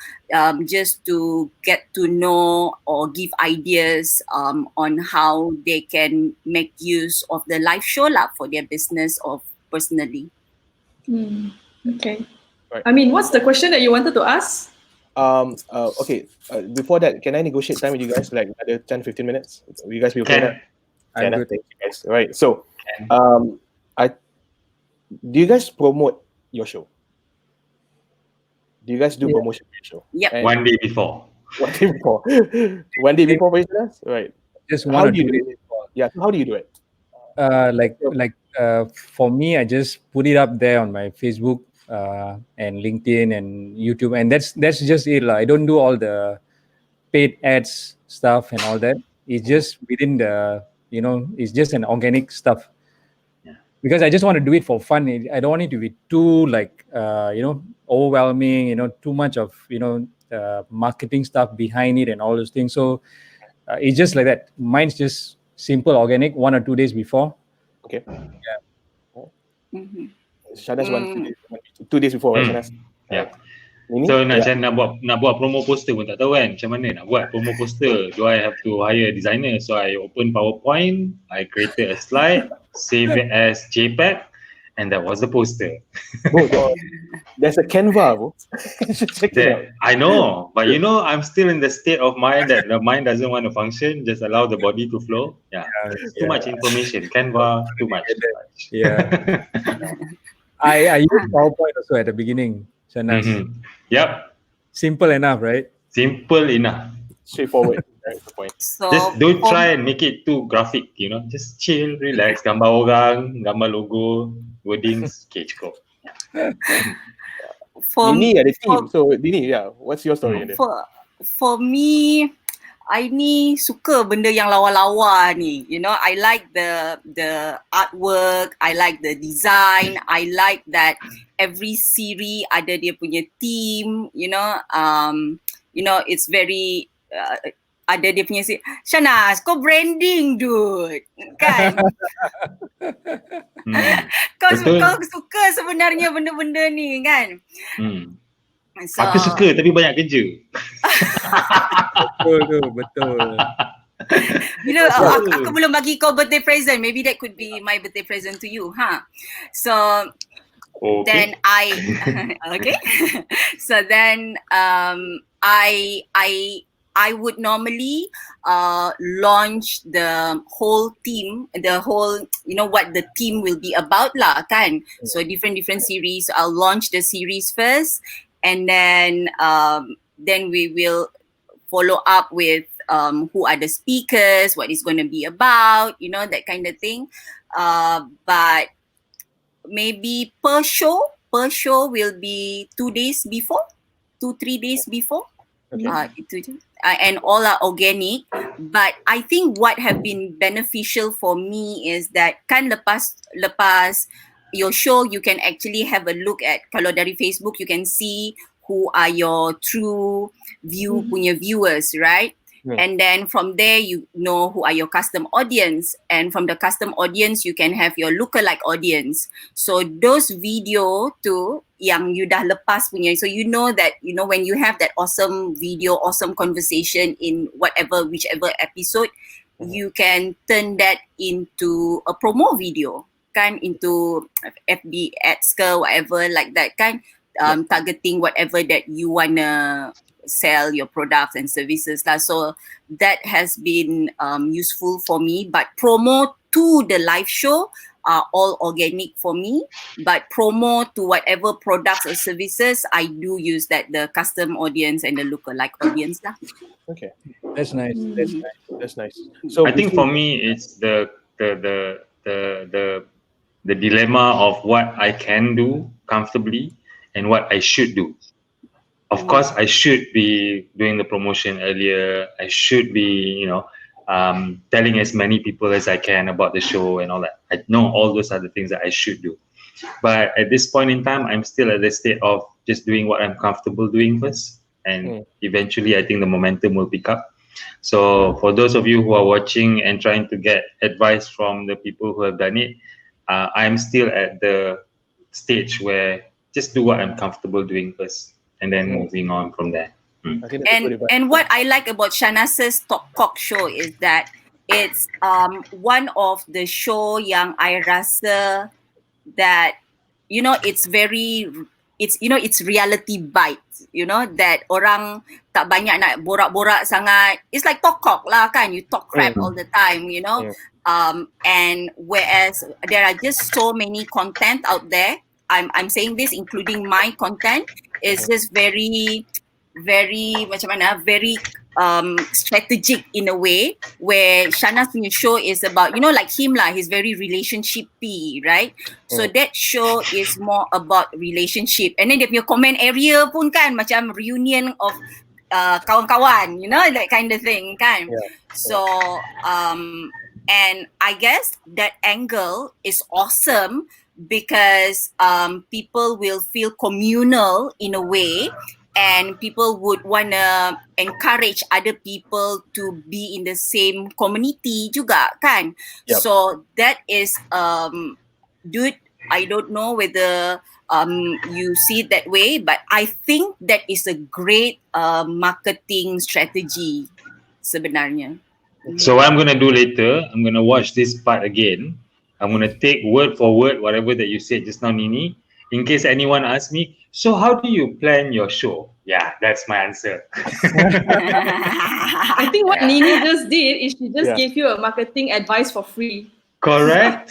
just to get to know or give ideas on how they can make use of the live show lah for their business or personally. Okay. Right. I mean, what's the question that you wanted to ask? Okay. Before that, can I negotiate time with you guys, like another 10-15 minutes? Will you guys be okay with that? I'm good. Thank you guys. Right. So, do you guys promote your show? Do you guys do promotion for your show? Yep. And 1 day before. 1 day before. 1 day before, for instance? Right. Just How 1 or do you 2 do days. it? Yeah. How do you do it? For me, I just put it up there on my Facebook and LinkedIn and YouTube, and that's just it lah. I don't do all the paid ads stuff and all that. It's just within the, it's just an organic stuff. Because I just want to do it for fun. I don't want it to be too overwhelming, too much of, marketing stuff behind it and all those things. So it's just like that. Mine's just simple, organic, 1 or 2 days before. Okay. Yeah. Shahnaz 2 days before, right, Shahnaz? Yeah. So nak buat promo poster pun tak tahu kan macam mana nak buat promo poster. Do I have to hire a designer? So I open PowerPoint, I created a slide, save it as JPEG, and that was the poster. There's a Canva, bro. Check it out. I know, but I'm still in the state of mind that the mind doesn't want to function. Just allow the body to flow. Yeah, too much information. Canva, too much. Yeah. I used PowerPoint also at the beginning, Shahnaz. Yep. Simple enough, right? Simple enough. Straightforward. Right, the point. So just don't try and make it too graphic, Just chill, relax, gambar orang, gambar logo, wordings, okay, cukup. Niney ada team. So Niney, what's your story? For me, I ni suka benda yang lawa-lawa ni. I like the artwork, I like the design, I like that every series ada dia punya theme, it's very ada dia punya Shahnaz, kau branding dude kan. Kau suka sebenarnya benda-benda ni kan. So, aku suka tapi banyak kerja. Betul. Aku belum bagi kau birthday present. Maybe that could be my birthday present to you, So then okay. So then I would normally launch the whole team, what the team will be about lah kan. So different series. I'll launch the series first, and then we will follow up with who are the speakers, what it's going to be about, that kind of thing. But maybe per show will be 3 days before. And all are organic. But I think what have been beneficial for me is that kan lepas your show, you can actually have a look at, kalau dari Facebook, you can see who are your true punya viewers, right? And then from there, you know who are your custom audience. And from the custom audience, you can have your lookalike audience. So those video tu yang you dah lepas punya, so you know that, when you have that awesome video, awesome conversation in whichever episode, you can turn that into a promo video, kan, into FB ads ke, whatever like that, kan, targeting whatever that you wanna sell your products and services lah. So that has been useful for me. But promo to the live show are all organic for me. But promo to whatever products or services, I do use the custom audience and the lookalike audience lah. Okay, that's nice. That's nice. So I think for me, it's the dilemma of what I can do comfortably and what I should do. Of course, I should be doing the promotion earlier. I should be, telling as many people as I can about the show and all that. I know all those are the things that I should do. But at this point in time, I'm still at the state of just doing what I'm comfortable doing first. And eventually, I think the momentum will pick up. So for those of you who are watching and trying to get advice from the people who have done it, I'm still at the stage where just do what I'm comfortable doing first. And then moving on from there. And what I like about Shahnaz's Talk show is that it's one of the show yang I rasa that it's reality bites, that orang tak banyak nak borak-borak sangat. It's like talk lah kan, you talk crap all the time, and whereas there are just so many content out there. I'm saying this including my content is just very strategic in a way, where Shahnaz punya show is about, like him lah, he's very relationshipy, right? So that show is more about relationship. And then dia punya comment area pun kan macam reunion of kawan-kawan, that kind of thing kan. So and I guess that angle is awesome because people will feel communal in a way, and people would want to encourage other people to be in the same community juga kan. So that is dude, I don't know whether you see it that way, but I think that is a great marketing strategy sebenarnya. So what I'm going to do later, I'm going to watch this part again. I'm going to take word for word whatever that you said just now, Niney, in case anyone asks me, so how do you plan your show? Yeah, that's my answer. I think what Niney just did is she just gave you a marketing advice for free. Correct.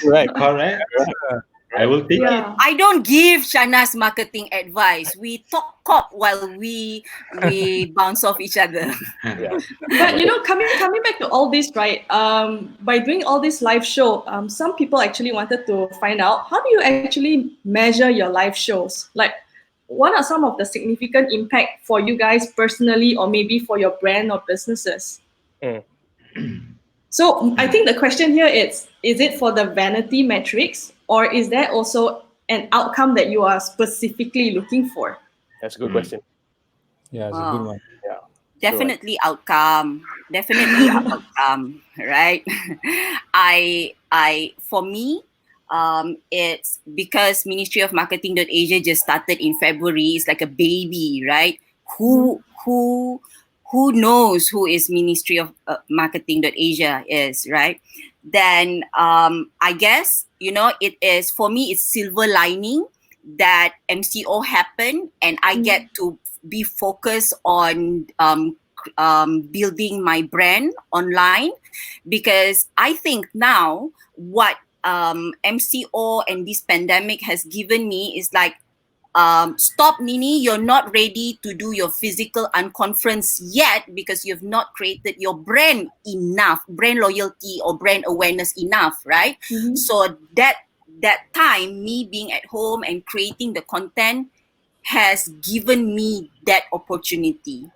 I will take it. I don't give Shahnaz marketing advice. We talk while we bounce off each other. But coming back to all this, right? By doing all this live show, some people actually wanted to find out, how do you actually measure your live shows? Like, what are some of the significant impact for you guys personally, or maybe for your brand or businesses? So I think the question here is it for the vanity metrics, or is there also an outcome that you are specifically looking for? That's a good question. Yeah, it's a good one. Yeah. Definitely outcome. Definitely outcome, right? For me, it's because Ministry of Marketing.Asia just started in February. It's like a baby, right? Who knows who is Ministry of Marketing.Asia is, right? Then I guess, it is, for me, it's silver lining that MCO happened and I get to be focused on building my brand online, because I think now what MCO and this pandemic has given me is like stop, Niney, you're not ready to do your physical unconference yet because you've not created your brand enough, brand loyalty or brand awareness enough, right? So that time, me being at home and creating the content has given me that opportunity.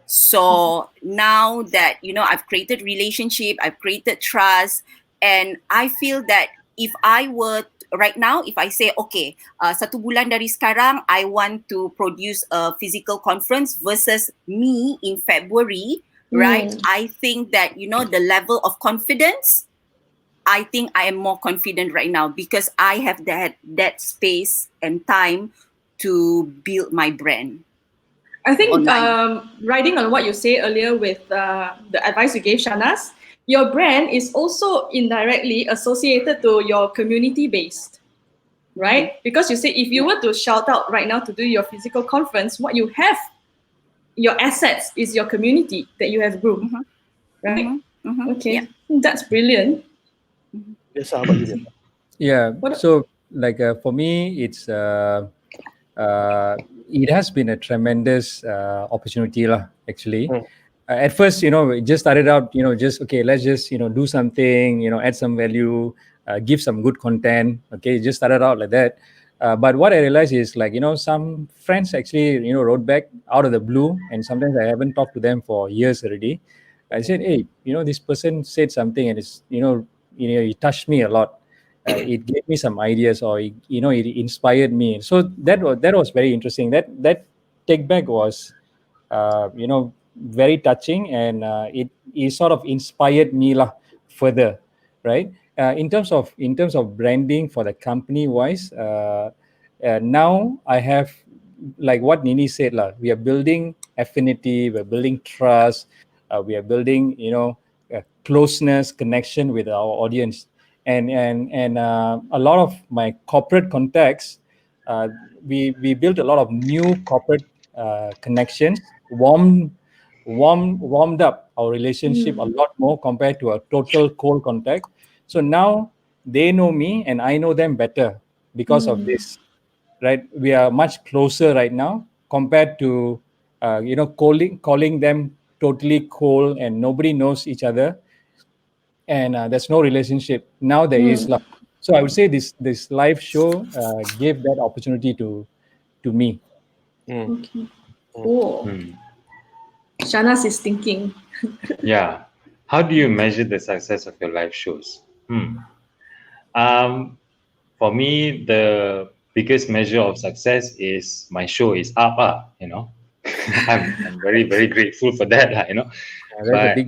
So now that, I've created relationship, I've created trust, and I feel that if I were right now, if I say, okay, 1 bulan dari sekarang, I want to produce a physical conference versus me in February, right? I think that, the level of confidence, I think I am more confident right now because I have that space and time to build my brand. I think riding on what you say earlier with the advice you gave, Shahnaz, your brand is also indirectly associated to your community based, right? Because you say if you were to shout out right now to do your physical conference, what you have, your assets is your community that you have grown, right? Okay, that's brilliant. Yes, how about you? Yeah. So, like for me, it has been a tremendous opportunity, lah. Actually, at first, it just started out, just okay, let's just do something, add some value, give some good content. Okay, it just started out like that. But what I realized is like, some friends actually, wrote back out of the blue, and sometimes I haven't talked to them for years already. I said, hey, this person said something, and it's, it touched me a lot. It gave me some ideas, or it inspired me. So that was very interesting. That take back was, very touching, and it sort of inspired me lah further, right? In terms of branding for the company wise, now I have, like what Niney said lah, we are building affinity, we're building trust, we are building closeness, connection with our audience, and a lot of my corporate contacts, we built a lot of new corporate connections, warmed up our relationship a lot more compared to a total cold contact. So now they know me and I know them better because of this, right? We are much closer right now compared to calling them totally cold and nobody knows each other, and there's no relationship. Now there is love. So I would say this live show gave that opportunity to me. Okay. Cool. Shahnaz is thinking. Yeah. How do you measure the success of your live shows? For me, the biggest measure of success is my show is up. I'm very, very grateful for that. But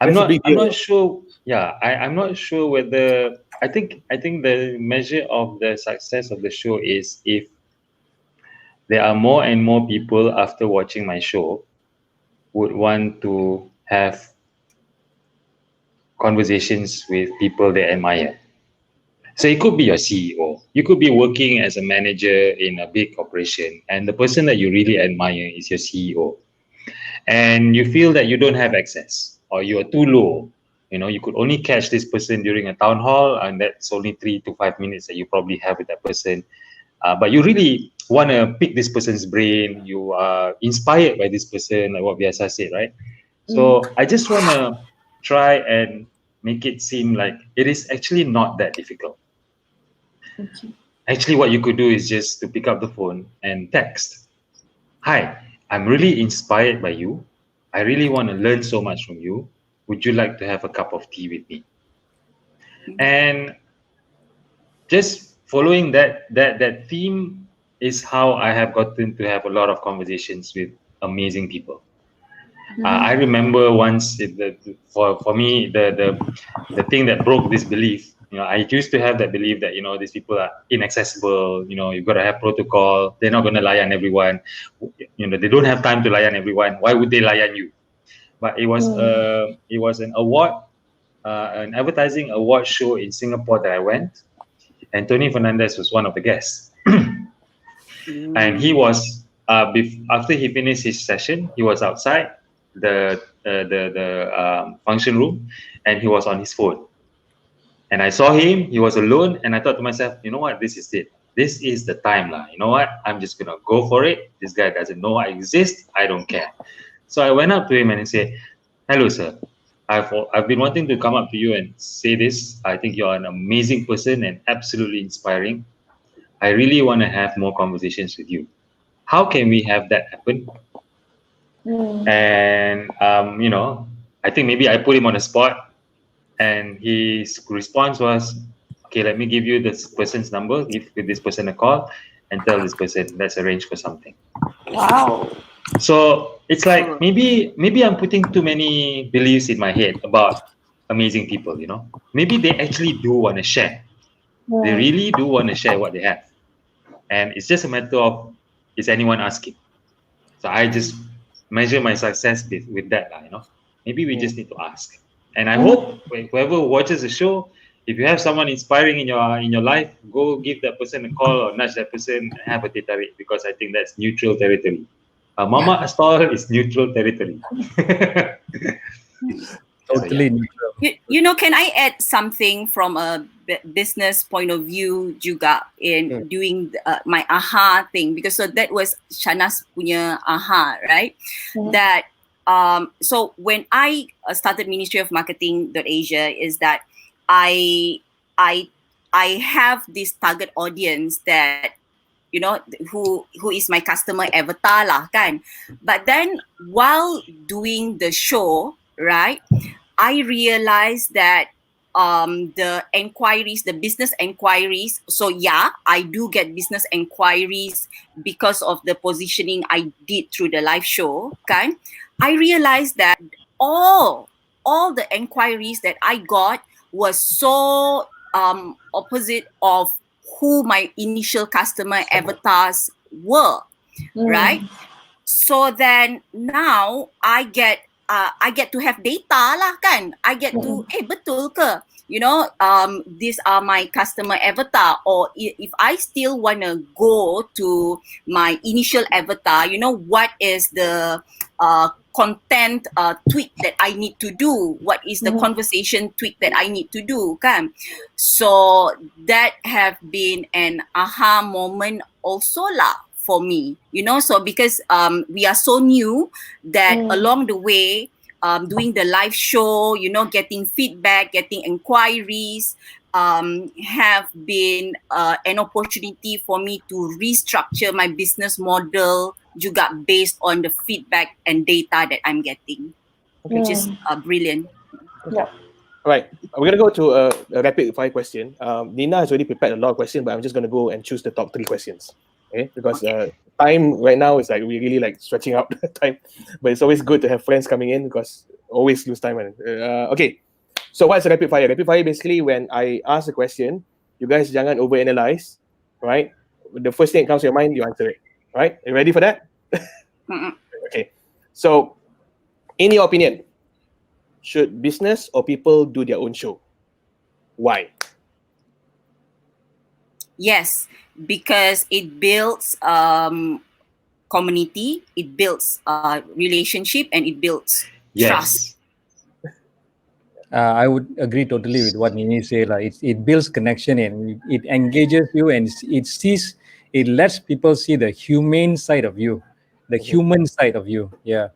I'm not sure. Yeah, I'm not sure whether I think the measure of the success of the show is if there are more and more people after watching my show would want to have conversations with people they admire. So it could be your CEO. You could be working as a manager in a big corporation, and the person that you really admire is your CEO. And you feel that you don't have access, or you are too low. You could only catch this person during a town hall, and that's only 3 to 5 minutes that you probably have with that person. But you really want to pick this person's brain. You are inspired by this person, like what Vyasa said, right? So I just want to try and make it seem like it is actually not that difficult. Actually, what you could do is just to pick up the phone and text. Hi, I'm really inspired by you. I really want to learn so much from you. Would you like to have a cup of tea with me? And just following that theme is how I have gotten to have a lot of conversations with amazing people. I remember once, for me, the thing that broke this belief. I used to have that belief that these people are inaccessible. You've got to have protocol. They're not going to layan everyone. They don't have time to layan everyone. Why would they layan you? But it was an award, an advertising award show in Singapore that I went, and Tony Fernandez was one of the guests. And he was after he finished his session, he was outside the function room, and he was on his phone. And I saw him, he was alone, and I thought to myself, you know what, this is it. this is the time lah. You know what? I'm just gonna go for it. This guy doesn't know I exist. I don't care. So I went up to him and I said, "Hello, sir. I've been wanting to come up to you and say this. I think you're an amazing person and absolutely inspiring. I really want to have more conversations with you. How can we have that happen?" And you know, I think maybe I put him on the spot, and his response was, "Okay, let me give you this person's number. Give this person a call, and tell this person let's arrange for something." Wow. So it's like maybe I'm putting too many beliefs in my head about amazing people. You know, maybe they actually do want to share. They really do want to share what they have, and it's just a matter of is anyone asking. So I just measure my success with that, you know. Maybe we just need to ask. And I hope whoever watches the show, if you have someone inspiring in your life, go give that person a call or nudge that person and have a teh tarik, because I think that's neutral territory. Mama stall is neutral territory. Totally neutral. You know, can I add something from a business point of view juga in doing my aha thing, because so that was Shahnaz punya aha, right? That so when I started Ministry of Marketing.Asia is that I have this target audience that, you know, who is my customer avatar lah kan. But then while doing the show, right, I realized that the enquiries, the business enquiries, so yeah, I do get business enquiries because of the positioning I did through the live show, kan. I realized that all the enquiries that I got was so opposite of who my initial customer avatars were, right? So then now I get to have data lah kan. I get to betul ke? You know, these are my customer avatar, or if I still want to go to my initial avatar, you know, what is the content tweak that I need to do? What is the conversation tweak that I need to do, kan? So that have been an aha moment also lah for me, you know. So because we are so new that along the way, doing the live show, you know, getting feedback, getting inquiries, have been an opportunity for me to restructure my business model juga based on the feedback and data that I'm getting, which is brilliant. Yeah. All right, we're gonna go to a rapid fire question. Nina has already prepared a lot of questions, but I'm just gonna go and choose the top 3 questions. Okay, because time right now is like we really like stretching out the time, but it's always good to have friends coming in because always lose time. Okay, so what's rapid fire? Rapid fire basically when I ask a question, you guys jangan overanalyze, right? The first thing that comes to your mind, you answer it. Right? Are you ready for that? Okay. So, in your opinion, should business or people do their own show? Why? Yes, because it builds community, it builds relationship, and it builds trust. I would agree totally with what Niney said. It builds connection and it engages you, and it lets people see the humane side of you, the human side of you. Yeah.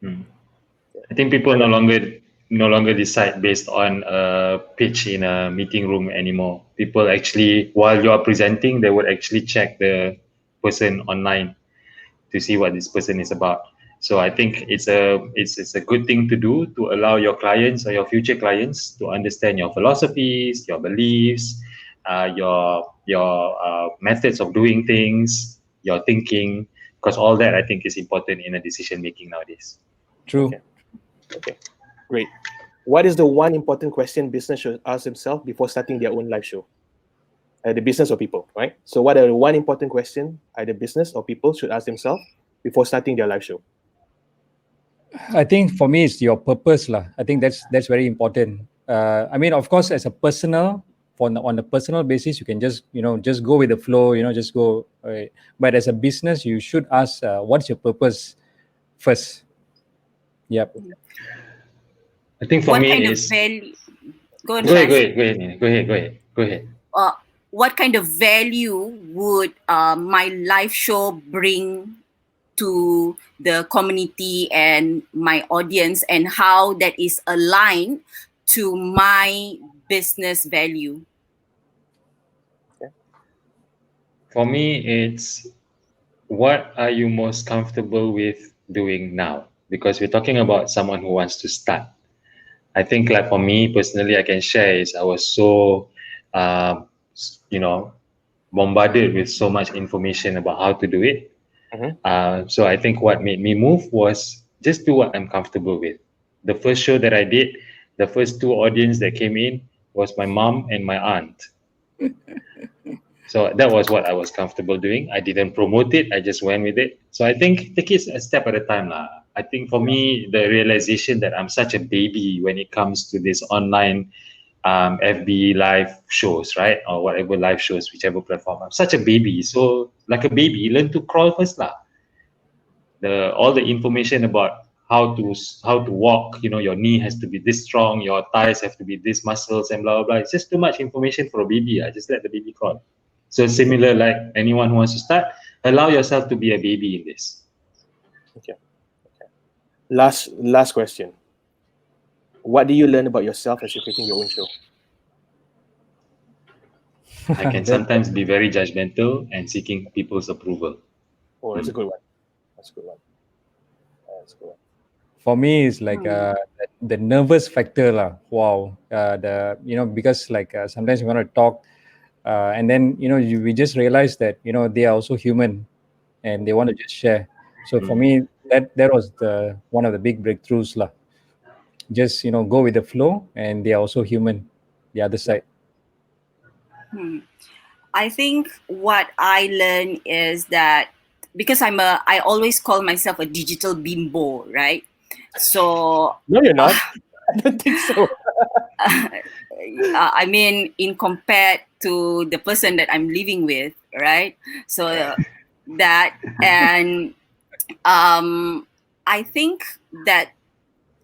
I think people no longer decide based on a pitch in a meeting room anymore. People actually, while you are presenting, they would actually check the person online to see what this person is about. So I think it's a good thing to do to allow your clients or your future clients to understand your philosophies, your beliefs, your methods of doing things, your thinking, because all that I think is important in a decision making nowadays. True. Okay. Great. What is the one important question business should ask themselves before starting their own live show? The business or people, right? So what are the one important question either business or people should ask themselves before starting their live show? I think for me, it's your purpose lah. I think that's very important. I mean, of course, as a personal, on a personal basis, you can just go with the flow, just go. Right? But as a business, you should ask, what's your purpose first? Yep. I think for me kind is of value. Go ahead. what kind of value would my live show bring to the community and my audience, and how that is aligned to my business value. For me, it's what are you most comfortable with doing now? Because we're talking about someone who wants to start. I think, like for me personally, I can share is I was so, bombarded with so much information about how to do it. So I think what made me move was just do what I'm comfortable with. The first show that I did, the first two audience that came in was my mom and my aunt. So that was what I was comfortable doing. I didn't promote it. I just went with it. So I think take it a step at a time lah. I think for me, the realization that I'm such a baby when it comes to this online FB live shows, right? Or whatever live shows, whichever platform. I'm such a baby. So like a baby, learn to crawl first lah. All the information about how to walk, your knee has to be this strong, your thighs have to be this muscles and blah, blah, blah. It's just too much information for a baby. I just let the baby crawl. So similar, like anyone who wants to start, allow yourself to be a baby in this. Okay. Last question. What do you learn about yourself as you're creating your own show? I can sometimes be very judgmental and seeking people's approval. Oh, that's a good one. For me, it's like the nervous factor lah. Wow, because like sometimes you want to talk, and then we just realize that they are also human, and they want to just share. So for me, that was one of the big breakthroughs lah. Just go with the flow, and they are also human. The other side. I think what I learned is that because I always call myself a digital bimbo, right? So no, you're not. I don't think so. I mean, in compared to the person that I'm living with, right? So that, and I think that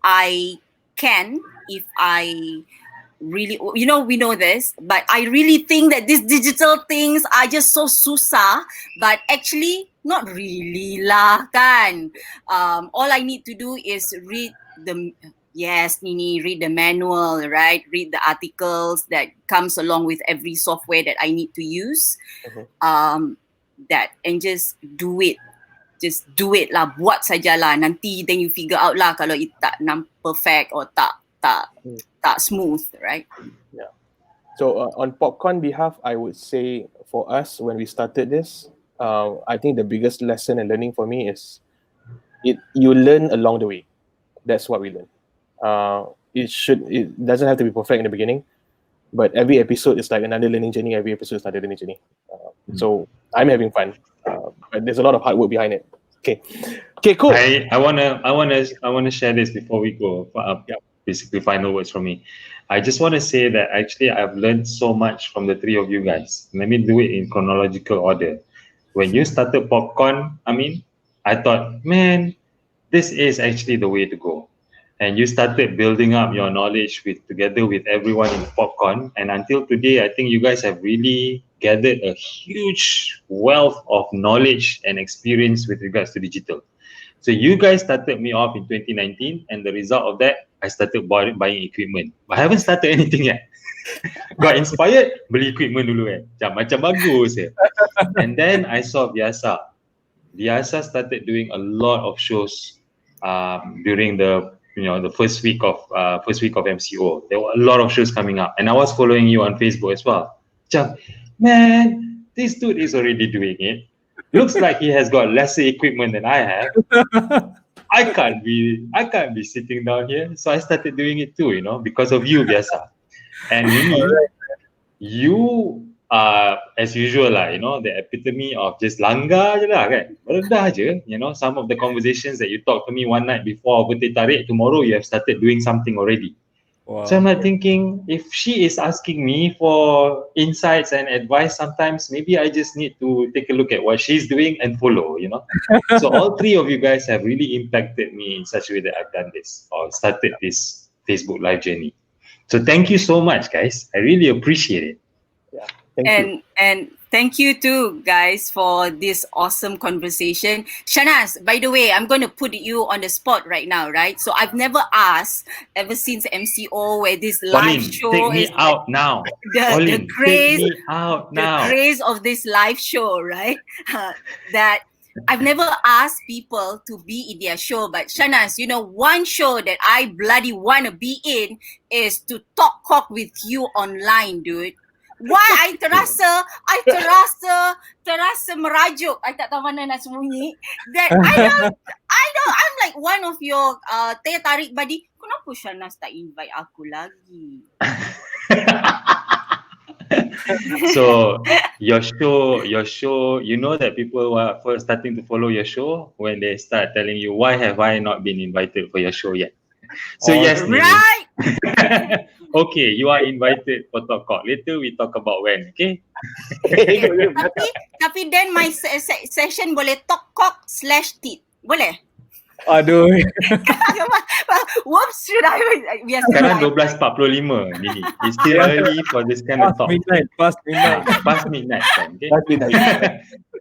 I can, if I really, we know this, but I really think that these digital things are just so susah, but actually not really lah kan. All I need to do is read read the manual, right? Read the articles that comes along with every software that I need to use. That, and just do it. Just do it lah, buat sajalah. Nanti then you figure out lah kalau it tak perfect or tak smooth, right? Yeah. So on PopCon behalf, I would say for us when we started this, I think the biggest lesson and learning for me is you learn along the way. That's what we learn. It doesn't have to be perfect in the beginning, but every episode is like another learning journey. Every episode is another learning journey. So I'm having fun, but there's a lot of hard work behind it. Okay, cool. I wanna share this before we go. Basically, final words from me. I just want to say that actually I've learned so much from the three of you guys. Let me do it in chronological order. When you started PopCon, I thought, man, this is actually the way to go. And you started building up your knowledge together with everyone in PopCon. And until today, I think you guys have really gathered a huge wealth of knowledge and experience with regards to digital. So you guys started me off in 2019, and the result of that, I started buying equipment. But I haven't started anything yet. Got inspired, beli equipment dulu macam bagus And then I saw Vyasa. Vyasa started doing a lot of shows during the first week of MCO. There were a lot of shows coming up, and I was following you on Facebook as well. Man, this dude is already doing it. Looks like he has got lesser equipment than I have. I can't be sitting down here. So I started doing it too, because of you, Vyasa. And you are, as usual lah, the epitome of just langgar je lah kan. Rendah je, some of the conversations that you talked to me one night before Berteh Tarik, tomorrow you have started doing something already. Wow. So I'm like thinking, if she is asking me for insights and advice, sometimes maybe I just need to take a look at what she's doing and follow, So all three of you guys have really impacted me in such a way that I've done this or started this Facebook Live journey. So thank you so much, guys. I really appreciate it. Yeah. And thank you too, guys, for this awesome conversation. Shahnaz, by the way, I'm going to put you on the spot right now, right? So I've never asked ever since MCO where this live Pauline, show take me is out now. the Pauline, craze, take me out now. the craze of this live show, right? That I've never asked people to be in their show, but Shahnaz, you know, one show that I bloody want to be in is to talk cock with you online, dude. Why I terasa merajuk. I tak tahu mana nak sembunyi. That I know I'm like one of your teh tarik buddy. Kenapa Shahnaz tak invite aku lagi? So your show, you know that people are first starting to follow your show when they start telling you, why have I not been invited for your show yet? So yes, Niney. Right. Okay, you are invited for Talk Cock. Later we talk about when, okay? Tapi then my session boleh talk cock / tit. Boleh? Aduh. Whoops, should I? Sekarang 12.45, Niney. It's still early for this kind of talk. Past midnight. Past midnight time, okay?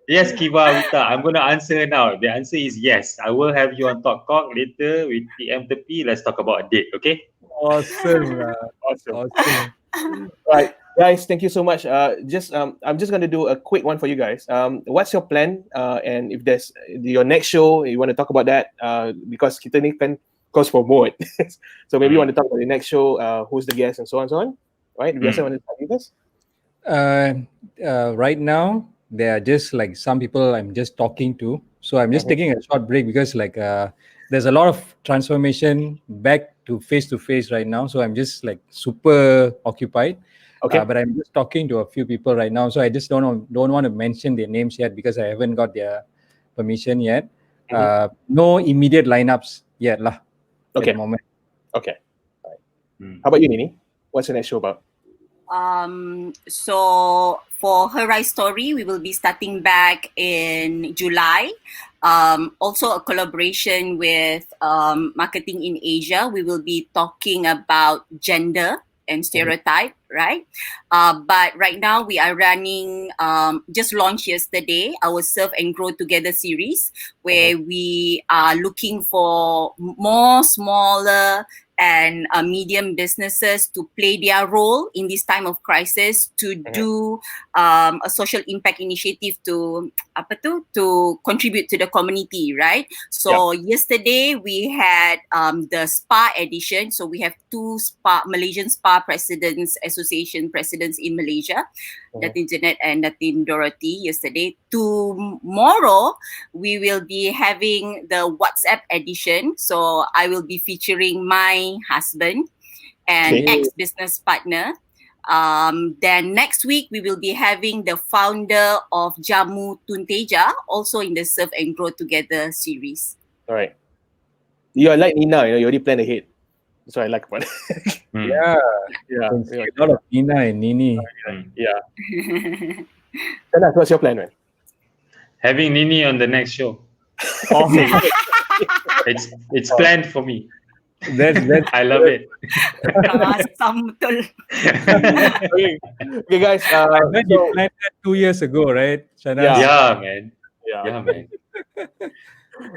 Yes, Kiva, Wita, I'm going to answer now. The answer is yes. I will have you on Talk Cock later with PM Tepi. Let's talk about a date, okay? Awesome. Awesome. Right, guys, thank you so much. I'm just going to do a quick one for you guys. What's your plan? And if there's your next show, you want to talk about that, because kita ni kan cost promote. So maybe you want to talk about the next show, who's the guest and so on and so on. Right? Vyasa, want to start with us? Right now, there are just like some people I'm just talking to. So I'm just taking a short break because like there's a lot of transformation back to face right now. So I'm just like super occupied. Okay. But I'm just talking to a few people right now. So I just don't want to mention their names yet because I haven't got their permission yet. No immediate lineups yet lah. Okay. At the moment. Okay. Right. How about you, Niney? What's the next show about? So for Her Rise Story, we will be starting back in July. Also a collaboration with Marketing.Asia. We will be talking about gender and stereotype, right? But right now we are running, just launched yesterday, our Serve and Grow Together series, where we are looking for more smaller and medium businesses to play their role in this time of crisis to do a social impact initiative to contribute to the community, right? So yesterday we had the spa edition. So we have two Malaysian Spa Presidents Association presidents in Malaysia, Datin Janet and Datin Dorothy yesterday. Tomorrow we will be having the WhatsApp edition. So I will be featuring my husband and ex-business partner. Then next week we will be having the founder of Jamu Tunteja, also in the Serve and Grow Together series. All right. You are like Nina, you already planned ahead. That's what I like about it. Yeah. A lot of Nina and Niney. Yeah. Shahnaz, what's your plan, man? Having Niney on the next show. It's planned for me. That's I love it. Okay, guys. I bet you planned that 2 years ago, right, Shahnaz? Yeah, man. Yeah, man.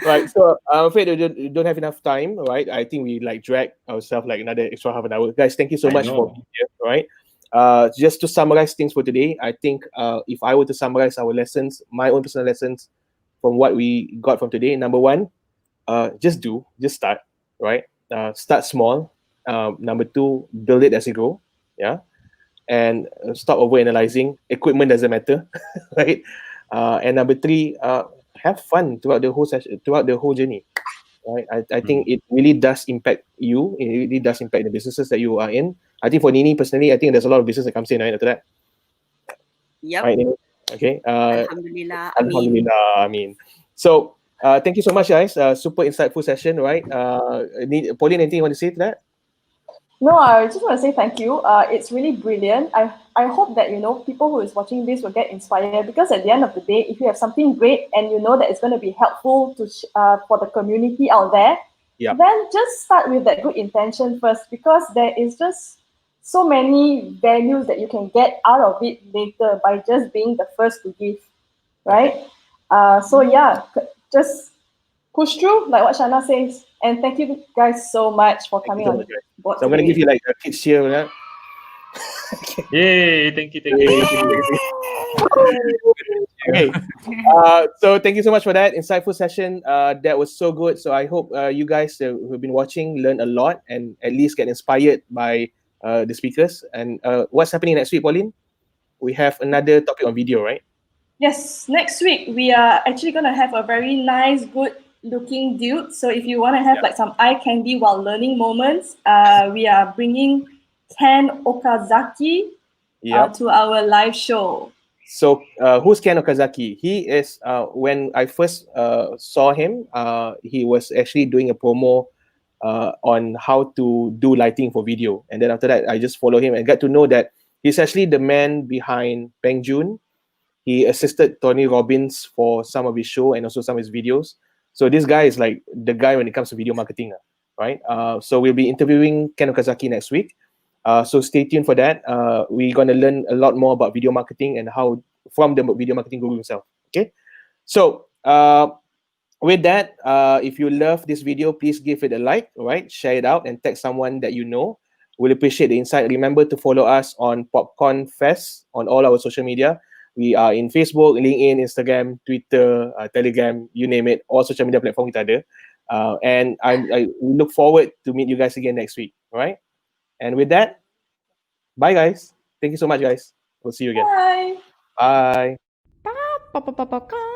Right, so I'm afraid we don't have enough time, right? I think we like drag ourselves like another extra half an hour. Guys, thank you so much for being here, right? Just to summarize things for today, I think if I were to summarize our lessons, my own personal lessons from what we got from today, number one, just start, right? Start small. Number two, build it as you go, yeah? And stop over-analyzing. Equipment doesn't matter, right? And number three, have fun throughout the whole session, throughout the whole journey. Right? I think it really does impact you. It really does impact the businesses that you are in. I think for Niney personally, I think there's a lot of business that comes in right after that. Yep. Right, Niney? Okay. Alhamdulillah. Alhamdulillah. Ameen. So thank you so much, guys. Super insightful session, right? Pauline, anything you want to say to that? No, I just want to say thank you. It's really brilliant. I hope that, people who is watching this will get inspired, because at the end of the day, if you have something great and you know that it's going to be helpful to for the community out there, then just start with that good intention first, because there is just so many values that you can get out of it later by just being the first to give, right? So yeah, just push through, like what Shahnaz says. And thank you guys so much for coming on board So I'm gonna today. give you like a kids cheer, yeah? Yay! Thank you. Okay. So thank you so much for that insightful session. That was so good. So I hope you guys who have been watching learn a lot and at least get inspired by the speakers. And what's happening next week, Pauline? We have another topic on video, right? Yes, next week we are actually going to have a very nice, good looking dude. So if you want to have like some eye candy while learning moments, we are bringing Ken Okazaki to our live show. So who's Ken Okazaki? He is, when I first saw him, he was actually doing a promo on how to do lighting for video. And then after that, I just follow him and got to know that he's actually the man behind Peng Joon. He assisted Tony Robbins for some of his show and also some of his videos. So this guy is like the guy when it comes to video marketing, right? So we'll be interviewing Ken Okazaki next week. So stay tuned for that. We're going to learn a lot more about video marketing and how from the video marketing guru himself. Okay. So with that, if you love this video, please give it a like, all right? Share it out and tag someone that you know. We'll appreciate the insight. Remember to follow us on PopConfest on all our social media. We are in Facebook, LinkedIn, Instagram, Twitter, Telegram, you name it. All social media platform kita ada. And I look forward to meet you guys again next week. All right. And with that, bye guys. Thank you so much, guys. We'll see you again. Bye. Bye. Bye.